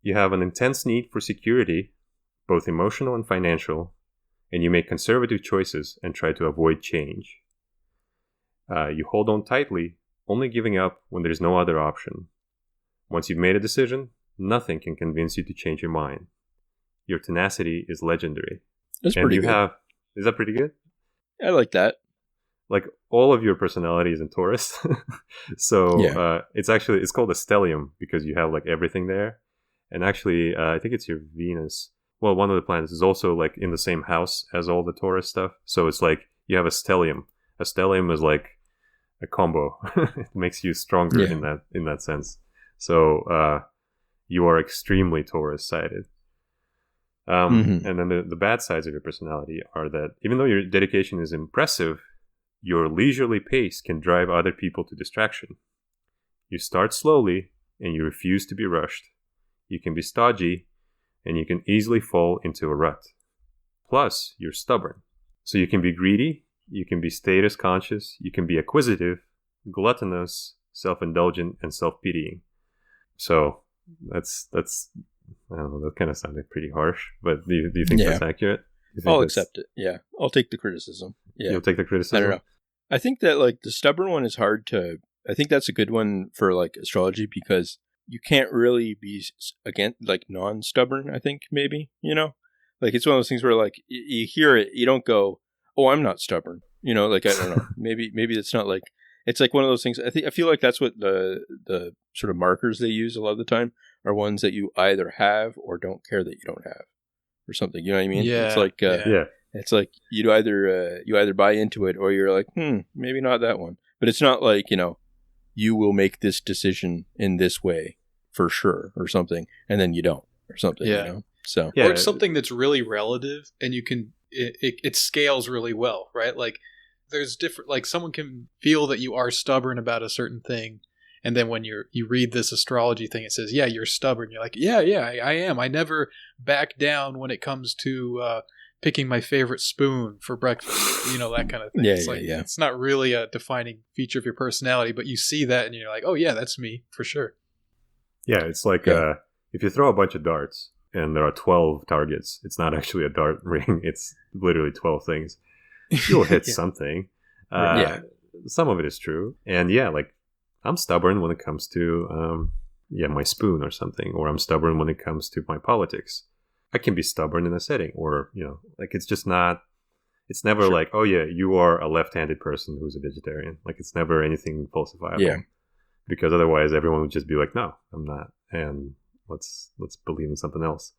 You have an intense need for security, both emotional and financial, and you make conservative choices and try to avoid change. You hold on tightly, only giving up when there's no other option. Once you've made a decision, nothing can convince you to change your mind. Your tenacity is legendary. That's pretty good. Is that pretty good? I like that. Like all of your personality is in Taurus. So Yeah. it's called a stellium because you have like everything there. And actually, I think it's your Venus. Well, one of the planets is also like in the same house as all the Taurus stuff. So it's like you have a stellium. A stellium is like a combo. It makes you stronger in that sense. So you are extremely Taurus-sided. And then the bad sides of your personality are that even though your dedication is impressive, your leisurely pace can drive other people to distraction. You start slowly and you refuse to be rushed. You can be stodgy and you can easily fall into a rut. Plus, you're stubborn. So you can be greedy, you can be status conscious, you can be acquisitive, gluttonous, self-indulgent, and self-pitying. So that's I don't know, that kind of sounded pretty harsh, but do you think that's accurate? I'll accept it. Yeah. I'll take the criticism. Yeah. You'll take the criticism? I don't know. I think that like the stubborn one is hard to, I think that's a good one for like astrology because you can't really be again like non-stubborn, I think maybe, you know, like it's one of those things where like you hear it, you don't go, oh, I'm not stubborn, you know, like I don't know, maybe it's not like, it's like one of those things. I feel like that's what the sort of markers they use a lot of the time are ones that you either have or don't care that you don't have or something, you know what I mean? Yeah. It's like it's like you either buy into it or you're like, maybe not that one. But it's not like, you know, you will make this decision in this way for sure or something, and then you don't or something, you know? So or it's something that's really relative and you can it scales really well, right? Like there's different, like someone can feel that you are stubborn about a certain thing, and then when you read this astrology thing, it says, yeah, you're stubborn. You're like, yeah, I am. I never back down when it comes to picking my favorite spoon for breakfast, you know, that kind of thing. It's not really a defining feature of your personality, but you see that and you're like, oh yeah, that's me for sure. Yeah, it's like if you throw a bunch of darts and there are 12 targets, it's not actually a dart ring, it's literally 12 things. You'll hit something. Some of it is true. And like I'm stubborn when it comes to my spoon or something, or I'm stubborn when it comes to my politics. I can be stubborn in a setting, or, you know, like it's just not, it's never like, oh yeah, you are a left-handed person who's a vegetarian. Like it's never anything falsifiable. Yeah. Because otherwise everyone would just be like, no, I'm not. And let's believe in something else.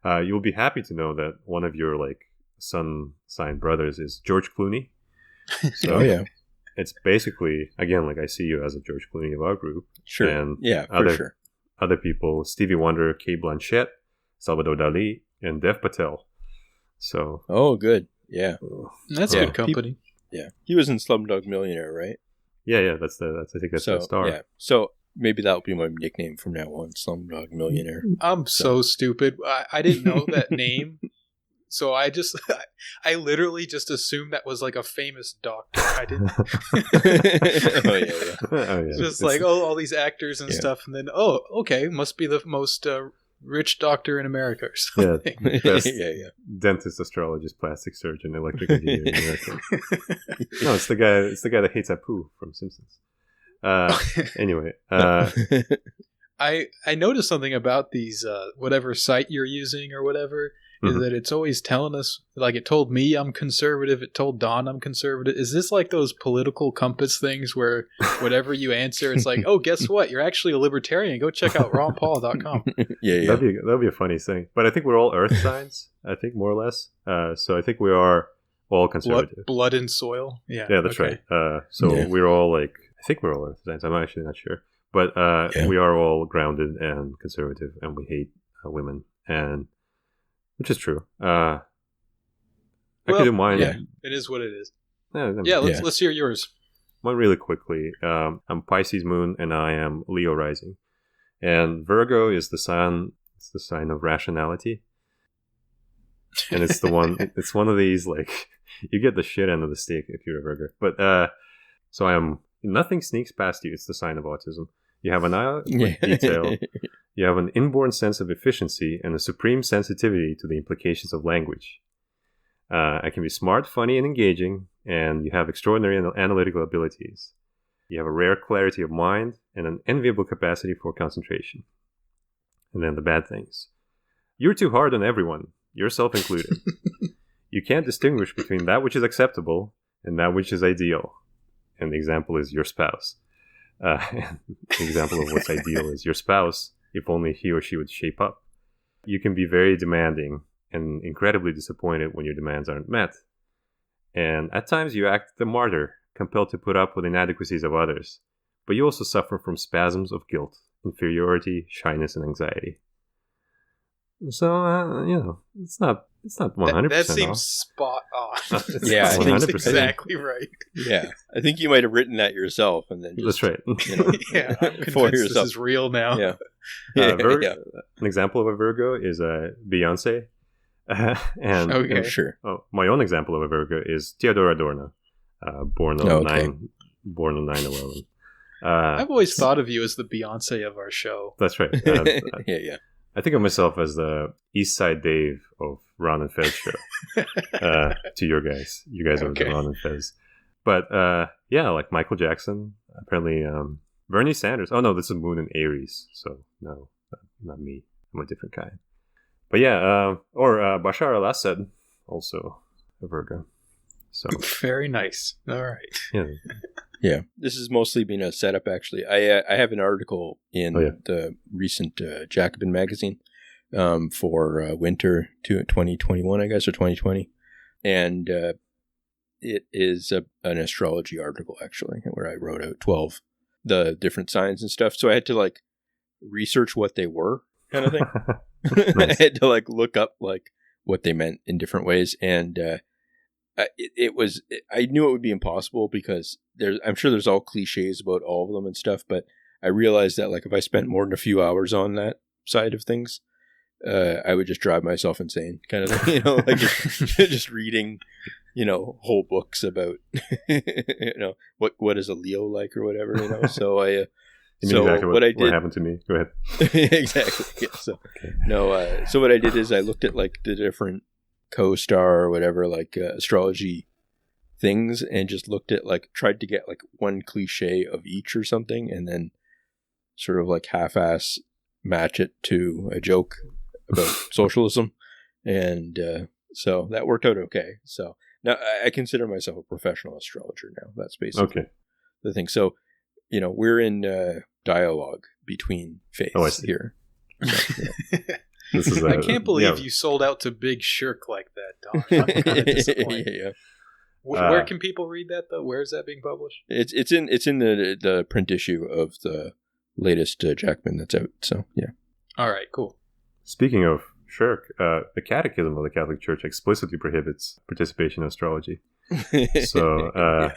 You'll be happy to know that one of your like sun sign brothers is George Clooney. So it's basically, again, like I see you as a George Clooney of our group. Sure. And other people, Stevie Wonder, Cate Blanchett, Salvador Dali, and Dev Patel. So. Oh, good. Yeah. That's good company. He was in Slumdog Millionaire, right? Yeah. I think that's the star. Yeah. So maybe that'll be my nickname from now on, Slumdog Millionaire. I'm so stupid. I didn't know that name. So I literally just assumed that was like a famous doctor. I didn't. Just like all these actors and stuff, and then okay, must be the most rich doctor in America or something. Best dentist, astrologist, plastic surgeon, electric engineer in America. No, it's the guy that hates Apu from Simpsons. Anyway, I noticed something about these whatever site you're using or whatever. Is that it's always telling us, like it told me I'm conservative, it told Don I'm conservative. Is this like those political compass things where whatever you answer, it's like, oh, guess what? You're actually a libertarian. Go check out ronpaul.com. That'd be a funny thing. But I think we're all earth signs, I think, more or less. So I think we are all conservative. Blood and soil? Yeah, that's right. We're all like, I think we're all earth signs. I'm actually not sure. But we are all grounded and conservative, and we hate women. And which is true. I could do mine. Yeah, it is what it is. Let's hear yours. Mine really quickly. I'm Pisces moon and I am Leo rising. And Virgo is the sign. It's the sign of rationality. And it's the one. It's one of these like you get the shit end of the stick if you're a Virgo. But so I am. Nothing sneaks past you. It's the sign of autism. You have an eye with detail. You have an inborn sense of efficiency and a supreme sensitivity to the implications of language. I can be smart, funny, and engaging, and you have extraordinary analytical abilities. You have a rare clarity of mind and an enviable capacity for concentration. And then the bad things. You're too hard on everyone, yourself included. You can't distinguish between that which is acceptable and that which is ideal. And the example is your spouse. The example of what's ideal is your spouse, if only he or she would shape up. You can be very demanding and incredibly disappointed when your demands aren't met. And at times you act the martyr, compelled to put up with inadequacies of others. But you also suffer from spasms of guilt, inferiority, shyness, and anxiety. So, it's not 100% That seems off. spot on. Yeah, I think that's 100%. exactly right. Yeah, I think you might have written that yourself, and then just, That's right. Yeah, I'm For convinced yourself. this is real now. Yeah. An example of a Virgo is Beyonce. And Okay. I'm sure. my own example of a Virgo is Theodor Adorno, born on 9/11. I've always thought of you as the Beyonce of our show. That's right. Yeah. I think of myself as the East Side Dave of Ron and Fez show. To your guys. You guys are Okay. the Ron and Fez. But like Michael Jackson, apparently Bernie Sanders. Oh no, this is Moon and Aries. So no, not me. I'm a different kind. But yeah, or Bashar al-Assad, also a Virgo. So Very nice. All right. yeah. Yeah, this has mostly been a setup. Actually, I have an article in the recent Jacobin magazine for winter 2021, I guess, or 2020, and it is an astrology article actually, where I wrote out 12 the different signs and stuff. So I had to like research what they were, kind of thing. Nice. I had to like look up like what they meant in different ways, and I knew it would be impossible because I'm sure there's all cliches about all of them and stuff, but I realized that like if I spent more than a few hours on that side of things, I would just drive myself insane, kind of thing, like just reading, whole books about, what is a Leo like or whatever, So I, Exactly what I did, what happened to me. Go ahead. exactly. Yeah, so Okay. so what I did is I looked at like the different co-star or whatever, like astrology things, and just looked at like tried to get like one cliche of each or something, and then sort of like half-ass match it to a joke about socialism, and so that worked out okay. So now I consider myself a professional astrologer now. That's basically the thing. So we're in dialogue between faiths here. So, This is I can't believe you sold out to Big Shirk like that, Don. I'm kind of disappointed. yeah. Where can people read that, though? Where is that being published? It's in the print issue of the latest Jackman that's out. So yeah. All right, cool. Speaking of Shirk, the Catechism of the Catholic Church explicitly prohibits participation in astrology. So,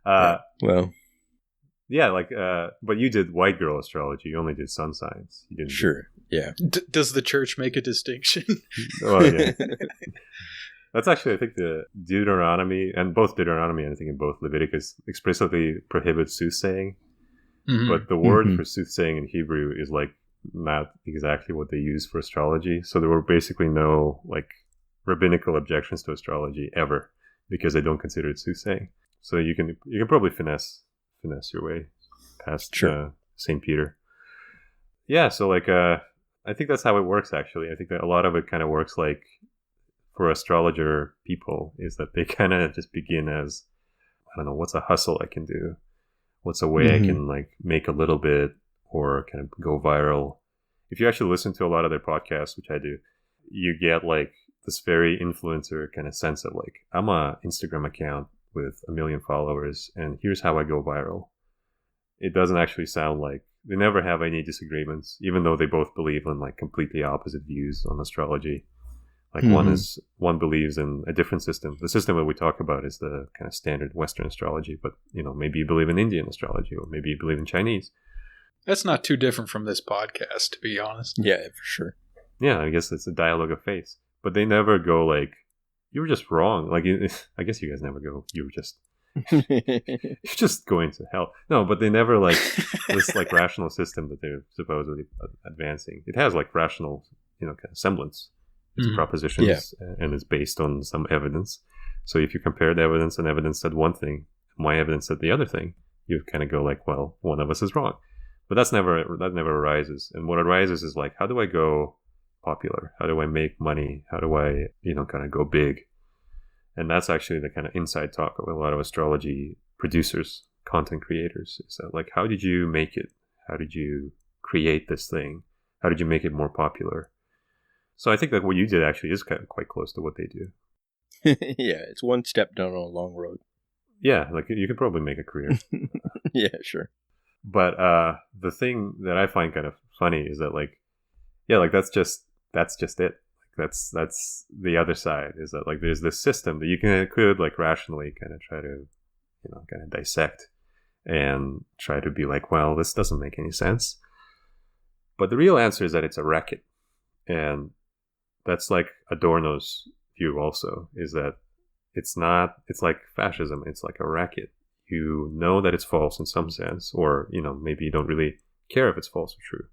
well, yeah, but you did white girl astrology. You only did sun signs. You didn't. sure. Yeah. Does the church make a distinction? Oh yeah. That's actually, I think, the Deuteronomy, and both Deuteronomy and I think in both Leviticus explicitly prohibit soothsaying. Mhm. But the word for soothsaying in Hebrew is like not exactly what they use for astrology. So there were basically no like rabbinical objections to astrology ever because they don't consider it soothsaying. So you can probably finesse your way past St. Peter. Yeah, so I think that's how it works actually. I think that a lot of it kind of works like for astrologer people is that they kind of just begin as, I don't know, what's a hustle I can do? What's a way I can like make a little bit or kind of go viral? If you actually listen to a lot of their podcasts, which I do, you get like this very influencer kind of sense of like, I'm a Instagram account with 1 million followers and here's how I go viral. It doesn't actually sound like they never have any disagreements, even though they both believe in like completely opposite views on astrology. Like one believes in a different system. The system that we talk about is the kind of standard Western astrology, but maybe you believe in Indian astrology or maybe you believe in Chinese. That's not too different from this podcast, to be honest. Yeah, for sure. Yeah, I guess it's a dialogue of faith. But they never go like, you were just wrong. Like, I guess you guys never go, you're just going to hell. No, but they never like this like rational system that they're supposedly advancing. It has like rational, kind of semblance. It's propositions and it's based on some evidence. So if you compare the evidence and evidence said one thing, my evidence said the other thing, you kind of go like, well, one of us is wrong. But that never arises. And what arises is like, how do I go popular? How do I make money? How do I, kind of go big? And that's actually the kind of inside talk of a lot of astrology producers, content creators. Is that like, how did you make it? How did you create this thing? How did you make it more popular? So I think that what you did actually is kind of quite close to what they do. Yeah, it's one step down on a long road. Yeah, like you could probably make a career. Yeah, sure. But the thing that I find kind of funny is that that's just it. That's the other side, is that like there's this system that you could like rationally kind of try to kind of dissect and try to be like, well, this doesn't make any sense. But the real answer is that it's a racket. And that's like Adorno's view also, is that it's like fascism. It's like a racket. You know that it's false in some sense, or, maybe you don't really care if it's false or true.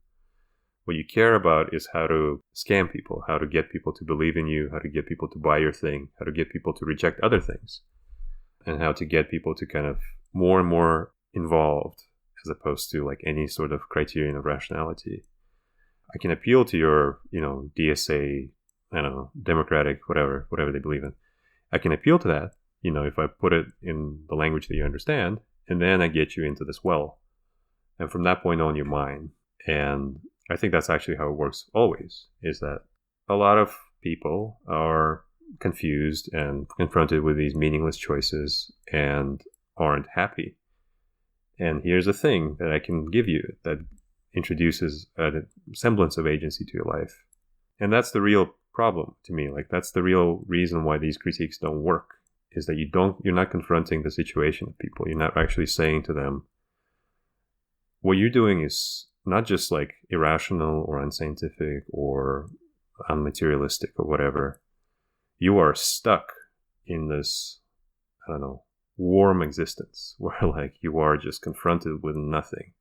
What you care about is how to scam people, how to get people to believe in you, how to get people to buy your thing, how to get people to reject other things, and how to get people to kind of more and more involved, as opposed to like any sort of criterion of rationality. I can appeal to your, DSA, I don't know, democratic, whatever they believe in. I can appeal to that, if I put it in the language that you understand, and then I get you into this well. And from that point on, you're mine. And I think that's actually how it works always, is that a lot of people are confused and confronted with these meaningless choices and aren't happy. And here's a thing that I can give you that introduces a semblance of agency to your life. And that's the real problem to me. Like, that's the real reason why these critiques don't work, is that you're not confronting the situation of people. You're not actually saying to them, what you're doing is not just like irrational or unscientific or unmaterialistic or whatever. You are stuck in this, I don't know, warm existence where like you are just confronted with nothing,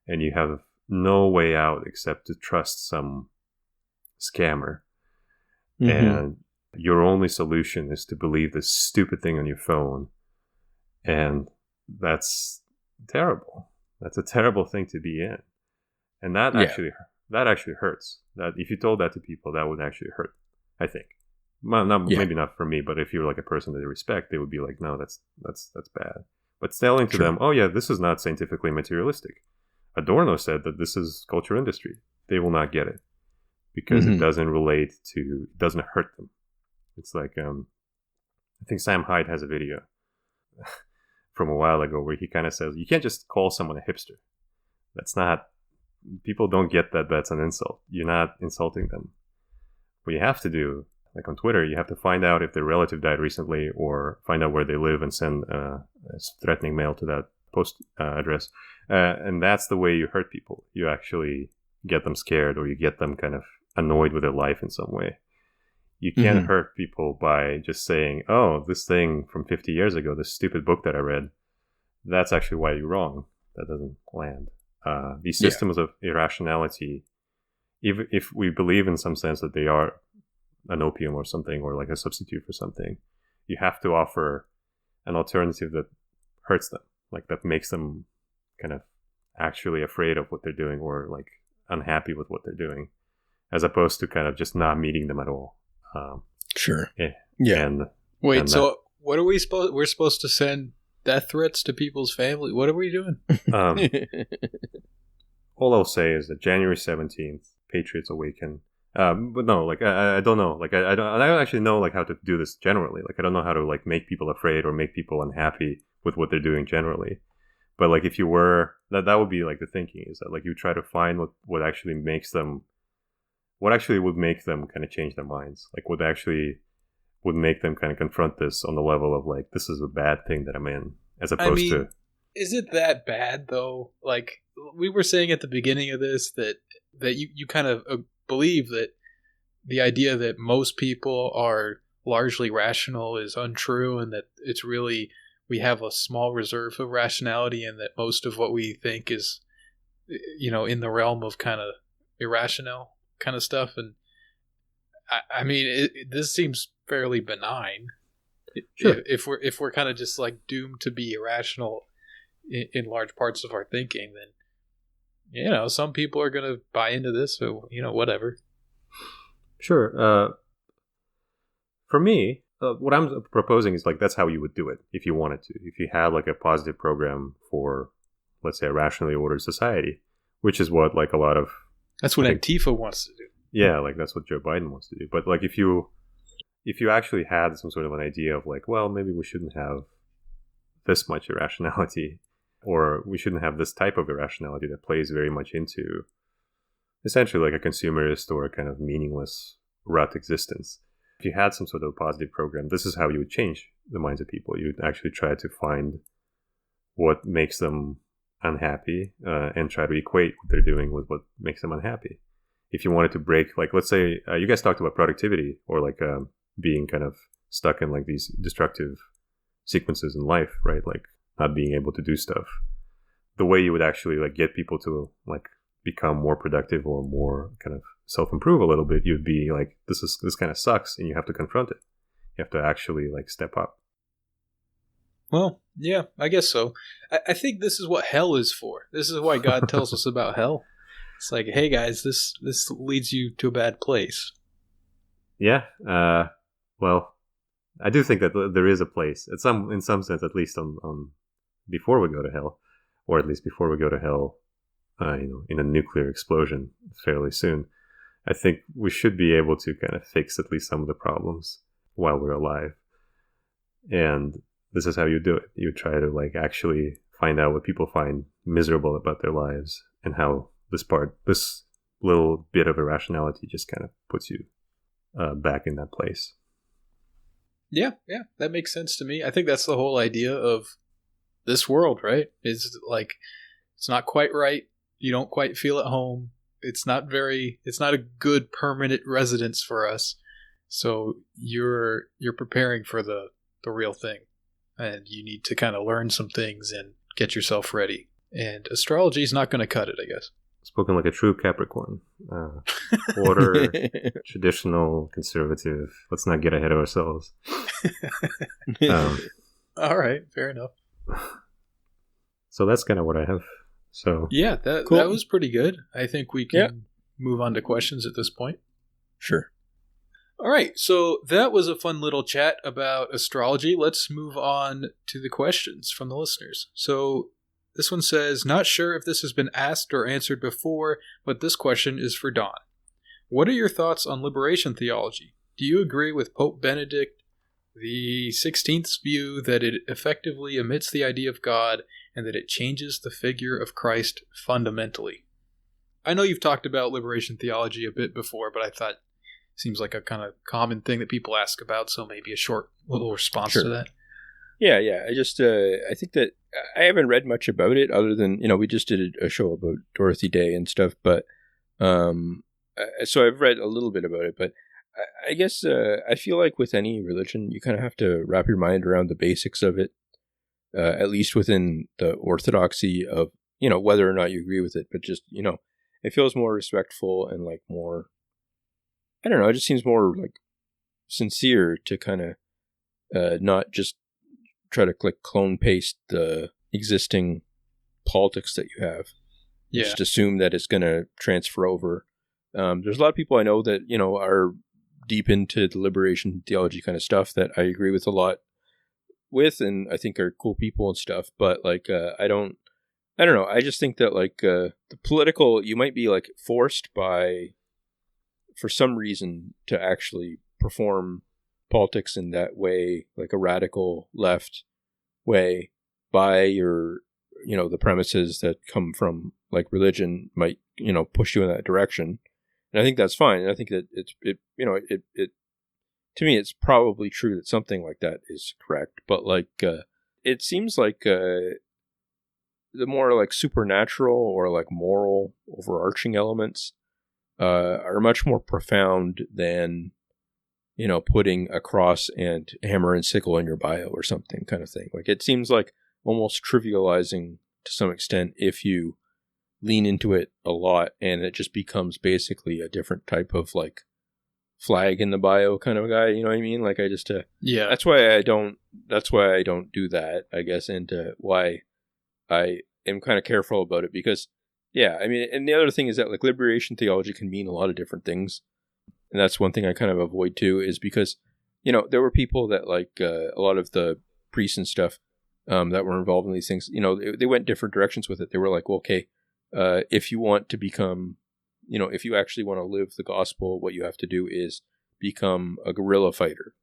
and you have no way out except to trust some scammer. Mm-hmm. And your only solution is to believe this stupid thing on your phone. And that's terrible. That's a terrible thing to be in. And that actually hurts. That if you told that to people, that would actually hurt, I think. Well, maybe not for me, but if you're like a person that they respect, they would be like, no, that's bad. But telling to them, oh yeah, this is not scientifically materialistic. Adorno said that this is culture industry. They will not get it because it doesn't hurt them. It's like, I think Sam Hyde has a video from a while ago where he kind of says, you can't just call someone a hipster. People don't get that that's an insult. You're not insulting them. What you have to do, like on Twitter, you have to find out if their relative died recently, or find out where they live and send a threatening mail to that post address. And that's the way you hurt people. You actually get them scared, or you get them kind of annoyed with their life in some way. You can't hurt people by just saying, oh, this thing from 50 years ago, this stupid book that I read, that's actually why you're wrong. That doesn't land. These systems of irrationality, if we believe in some sense that they are an opium or something, or like a substitute for something, you have to offer an alternative that hurts them, like that makes them kind of actually afraid of what they're doing, or like unhappy with what they're doing, as opposed to kind of just not meeting them at all. Sure. Yeah. Wait, so what are we supposed? We're supposed to send death threats to people's family? What are we doing? All I'll say is that January 17th, Patriots awaken. But no, like I don't know. Like I don't actually know like how to do this generally. Like I don't know how to like make people afraid or make people unhappy with what they're doing generally. But like if you were, that would be like the thinking, is that like you try to find what actually makes them, what actually would make them kind of change their minds. Like what actually would make them kind of confront this on the level of like, this is a bad thing that I'm in, as opposed to. Is it that bad though? Like we were saying at the beginning of this, that you kind of believe that the idea that most people are largely rational is untrue, and that it's really, we have a small reserve of rationality, and that most of what we think is, in the realm of kind of irrational kind of stuff. And I mean, this seems fairly benign. Sure. If we're kind of just like doomed to be irrational in large parts of our thinking, then some people are going to buy into this, so whatever. Sure. For me, what I'm proposing is like that's how you would do it if you wanted to. If you had like a positive program for, let's say, a rationally ordered society, which is what like a lot of That's what Antifa wants to do. Yeah, like that's what Joe Biden wants to do. But like if you actually had some sort of an idea of like, well, maybe we shouldn't have this much irrationality, or we shouldn't have this type of irrationality that plays very much into essentially like a consumerist or a kind of meaningless rut existence. If you had some sort of positive program, this is how you would change the minds of people. You'd actually try to find what makes them unhappy and try to equate what they're doing with what makes them unhappy. If you wanted to break, like, let's say you guys talked about productivity or like being kind of stuck in like these destructive sequences in life, right? Like not being able to do stuff. The way you would actually like get people to like become more productive or more kind of self-improve a little bit, you'd be like, this kind of sucks, and you have to confront it. You have to actually like step up. Well, yeah, I guess so. I think this is what hell is for. This is why God tells us about hell. It's like, hey guys, this leads you to a bad place. Yeah. Well, I do think that there is a place, in some sense, at least on before we go to hell, or at least before we go to hell, in a nuclear explosion fairly soon. I think we should be able to kind of fix at least some of the problems while we're alive. And this is how you do it. You try to like actually find out what people find miserable about their lives and how this little bit of irrationality just kind of puts you back in that place. Yeah, that makes sense to me. I think that's the whole idea of this world, right? Is like, it's not quite right. You don't quite feel at home. It's not a good permanent residence for us. So you're preparing for the real thing. And you need to kind of learn some things and get yourself ready. And astrology is not going to cut it, I guess. Spoken like a true Capricorn. Order, traditional, conservative. Let's not get ahead of ourselves. All right, fair enough. So that's kind of what I have. So yeah, that was pretty good. I think we can move on to questions at this point. Sure. All right, so that was a fun little chat about astrology. Let's move on to the questions from the listeners. So this one says, not sure if this has been asked or answered before, but this question is for Don. What are your thoughts on liberation theology? Do you agree with Pope Benedict the 16th's view that it effectively omits the idea of God and that it changes the figure of Christ fundamentally? I know you've talked about liberation theology a bit before, but I thought it seems like a kind of common thing that people ask about, so maybe a short little response to that. Yeah. I just I think that I haven't read much about it other than, we just did a show about Dorothy Day and stuff, but so I've read a little bit about it, but I guess I feel like with any religion, you kind of have to wrap your mind around the basics of it, at least within the orthodoxy of, whether or not you agree with it, but just, it feels more respectful and like more, I don't know, it just seems more like sincere to kind of not just try to clone paste the existing politics that you have. Yeah. Just assume that it's going to transfer over. There's a lot of people I know that, are deep into the liberation theology kind of stuff that I agree with a lot with, and I think are cool people and stuff. But like, I don't know. I just think that like the political, you might be like forced for some reason to actually perform politics in that way, like a radical left way, by your, the premises that come from like religion might, push you in that direction. And I think that's fine. And I think that it to me, it's probably true that something like that is correct. But like, it seems like the more like supernatural or like moral overarching elements are much more profound than, putting a cross and hammer and sickle in your bio or something kind of thing. Like, it seems like almost trivializing to some extent if you lean into it a lot, and it just becomes basically a different type of like flag in the bio kind of guy. You know what I mean? Like, I just yeah. That's why I don't do that, I guess, and why I am kind of careful about it, because yeah, I mean, and the other thing is that like liberation theology can mean a lot of different things. and that's one thing I kind of avoid too, is because, there were people that like a lot of the priests and stuff that were involved in these things, they went different directions with it. They were like, well, okay, if you want to become, if you actually want to live the gospel, what you have to do is become a guerrilla fighter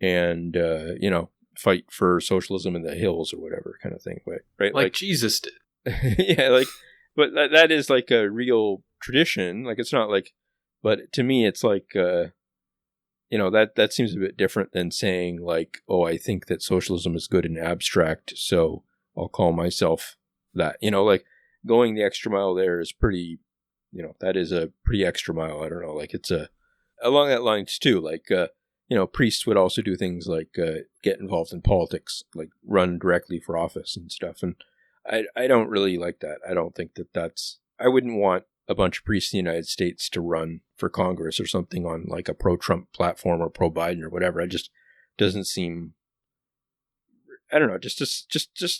and, fight for socialism in the hills or whatever kind of thing. Right? Like Jesus did. Yeah, but that is like a real tradition. Like, it's not like, but to me, it's like, that seems a bit different than saying like, oh, I think that socialism is good and abstract, so I'll call myself that. Like going the extra mile there is pretty, that is a pretty extra mile. I don't know. Like it's along that lines too. Like, priests would also do things like get involved in politics, like run directly for office and stuff. And I don't really like that. I don't think I wouldn't want a bunch of priests in the United States to run for Congress or something on like a pro-Trump platform or pro-Biden or whatever. It just doesn't seem, I don't know, just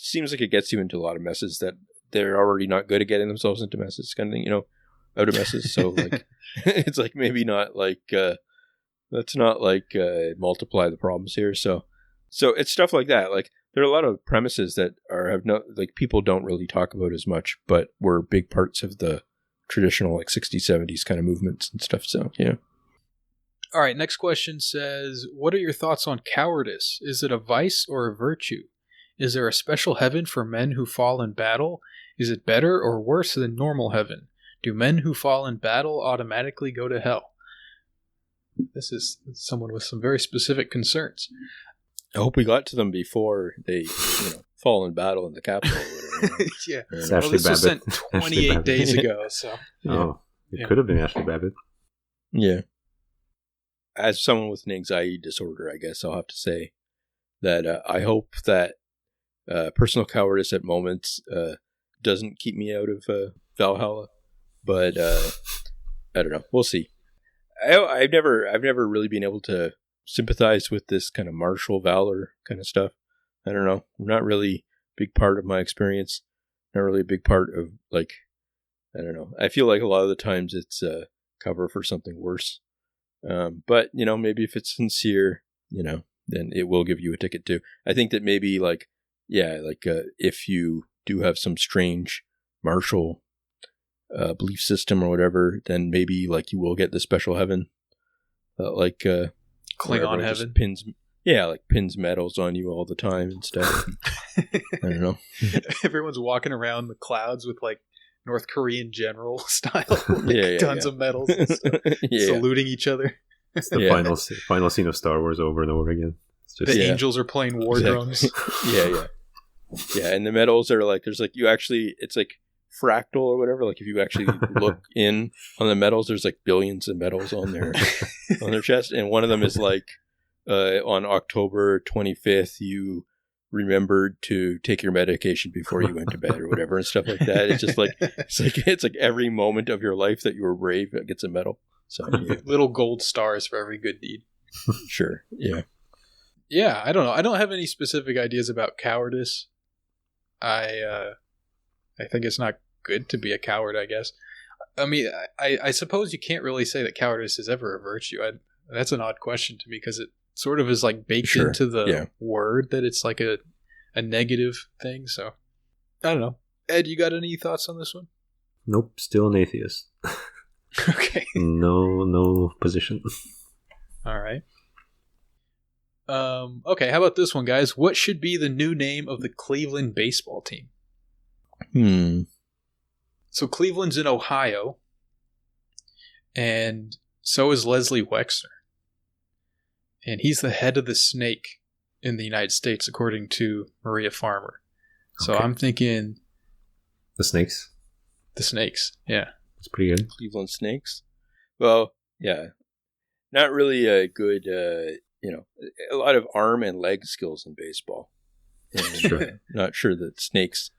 seems like it gets you into a lot of messes that they're already not good at getting themselves into messes kind of thing, out of messes. So like, it's like maybe not like, let's not like multiply the problems here. So it's stuff like that. Like there are a lot of premises that people don't really talk about as much, but were big parts of the traditional like 60s, 70s kind of movements and stuff. So, yeah. All right. Next question says, what are your thoughts on cowardice? Is it a vice or a virtue? Is there a special heaven for men who fall in battle? Is it better or worse than normal heaven? Do men who fall in battle automatically go to hell? This is someone with some very specific concerns. I hope we got to them before they, fall in battle in the Capitol. Yeah. Well, this was sent 28 days ago, so. Yeah. Oh, it could have been Ashley Babbitt. Yeah. As someone with an anxiety disorder, I guess I'll have to say that I hope that personal cowardice at moments doesn't keep me out of Valhalla, but I don't know. We'll see. I've never really been able to sympathize with this kind of martial valor kind of stuff. I don't know. Not really a big part of my experience. Not really a big part of like, I don't know. I feel like a lot of the times it's cover for something worse. But maybe if it's sincere, then it will give you a ticket too. I think that maybe like, if you do have some strange martial belief system or whatever, then maybe like you will get the special heaven, like Klingon heaven. Pins medals on you all the time and stuff. I don't know. Everyone's walking around the clouds with like North Korean general style, tons of medals and stuff, saluting each other. It's the final scene of Star Wars over and over again. It's just, the angels are playing war drums. Yeah, and the medals are like, there's like, it's like fractal or whatever. Like if you actually look in on the medals, there's like billions of medals on their chest, and one of them is like on October 25th you remembered to take your medication before you went to bed or whatever and stuff like that. It's just like it's like every moment of your life that you were brave gets a medal. So little gold stars for every good deed. Sure. Yeah, I don't know. I don't have any specific ideas about cowardice. I think it's not good to be a coward, I guess. I mean, I suppose you can't really say that cowardice is ever a virtue. That's an odd question to me because it sort of is like baked into the word that it's like a negative thing. So, I don't know. Ed, you got any thoughts on this one? Nope, still an atheist. Okay. No position. All right. Okay, how about this one, guys? What should be the new name of the Cleveland baseball team? So Cleveland's in Ohio, and so is Leslie Wexner. And he's the head of the snake in the United States, according to Maria Farmer. So I'm thinking... The Snakes? The Snakes, yeah. That's pretty good. Cleveland Snakes? Well, yeah. Not really a good... a lot of arm and leg skills in baseball. And, not sure that snakes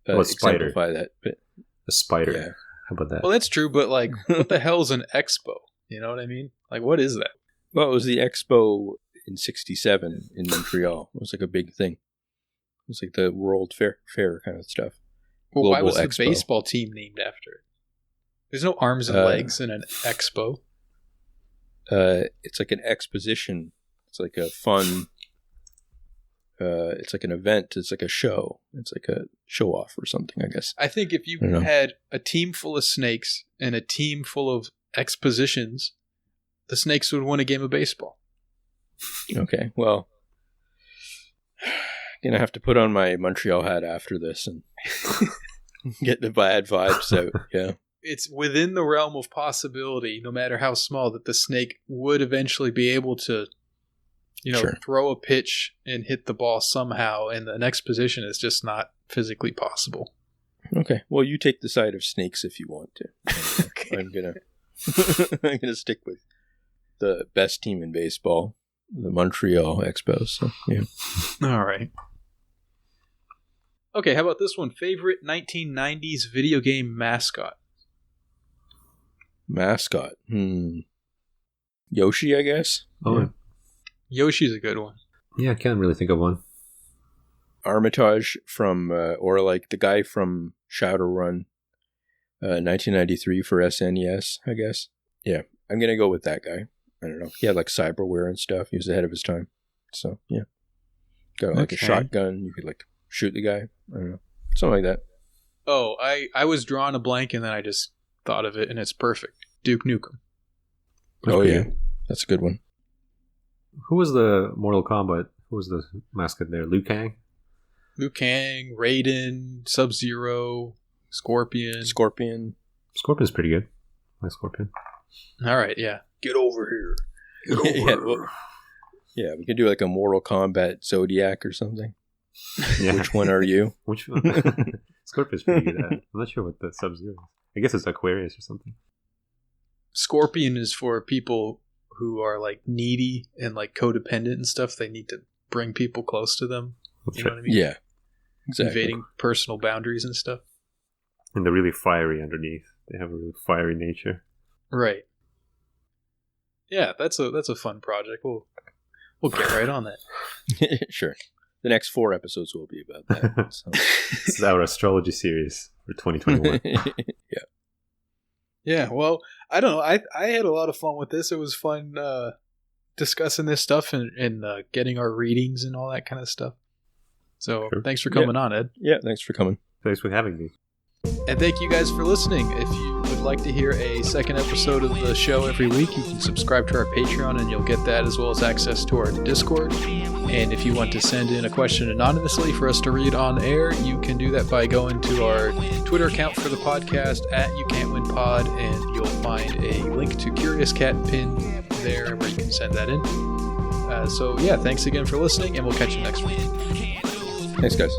exemplify that. But a spider. Yeah. How about that? Well, that's true, but like, what the hell's an expo? You know what I mean? Like, what is that? Well, it was the expo in '67 in Montreal. It was like a big thing. It was like the World Fair kind of stuff. Well, why was the baseball team named after it? There's no arms and legs in an expo. it's like an exposition. It's like a fun. It's like an event. It's like a show. It's like a show off or something, I guess. I think if you had a team full of snakes and a team full of expositions, the snakes would win a game of baseball. Okay, well, gonna have to put on my Montreal hat after this and get the bad vibes out. Yeah, it's within the realm of possibility, no matter how small, that the snake would eventually be able to, throw a pitch and hit the ball somehow, and the next position is just not physically possible. Okay, well, you take the side of snakes if you want to. Okay. I'm gonna stick with the best team in baseball, the Montreal Expos. So, yeah. All right. Okay, how about this one? Favorite 1990s video game mascot? Mascot? Yoshi, I guess? Oh, yeah. Yoshi's a good one. Yeah, I can't really think of one. Armitage from, or like the guy from Shadowrun, 1993 for SNES, I guess. Yeah, I'm going to go with that guy. I don't know. He had like cyberware and stuff. He was ahead of his time. So, yeah. Got like a shotgun. You could like shoot the guy. I don't know. Something like that. Oh, I was drawing a blank and then I just thought of it and it's perfect. Duke Nukem. Oh, yeah. That's a good one. Who was the Mortal Kombat? Who was the mascot there? Liu Kang? Liu Kang, Raiden, Sub-Zero, Scorpion. Scorpion's pretty good. I like Scorpion. All right, yeah. Get over here. Yeah, we could do like a Mortal Kombat Zodiac or something. Yeah. Which one are you? Which one? Scorpion's pretty good at it. I'm not sure what the Sub-Zero is. I guess it's Aquarius or something. Scorpion is for people who are like needy and like codependent and stuff. They need to bring people close to them. You know what I mean? Yeah. Exactly. Invading personal boundaries and stuff. And they're really fiery underneath. They have a really fiery nature. Right. Yeah, that's a fun project. We'll get right on that. Sure. The next 4 episodes will be about that. So. This is our astrology series for 2021. Yeah. Yeah, well, I don't know. I had a lot of fun with this. It was fun discussing this stuff and getting our readings and all that kind of stuff. So Thanks for coming on, Ed. Yeah, thanks for coming. Thanks for having me. And thank you guys for listening. If you would like to hear a second episode of the show every week, you can subscribe to our Patreon and you'll get that, as well as access to our Discord. And if you want to send in a question anonymously for us to read on air, you can do that by going to our Twitter account for the podcast @YouCan'tWinPod, and you'll find a link to Curious Cat pin there where you can send that in. So yeah, thanks again for listening, and we'll catch you next week. Thanks, guys.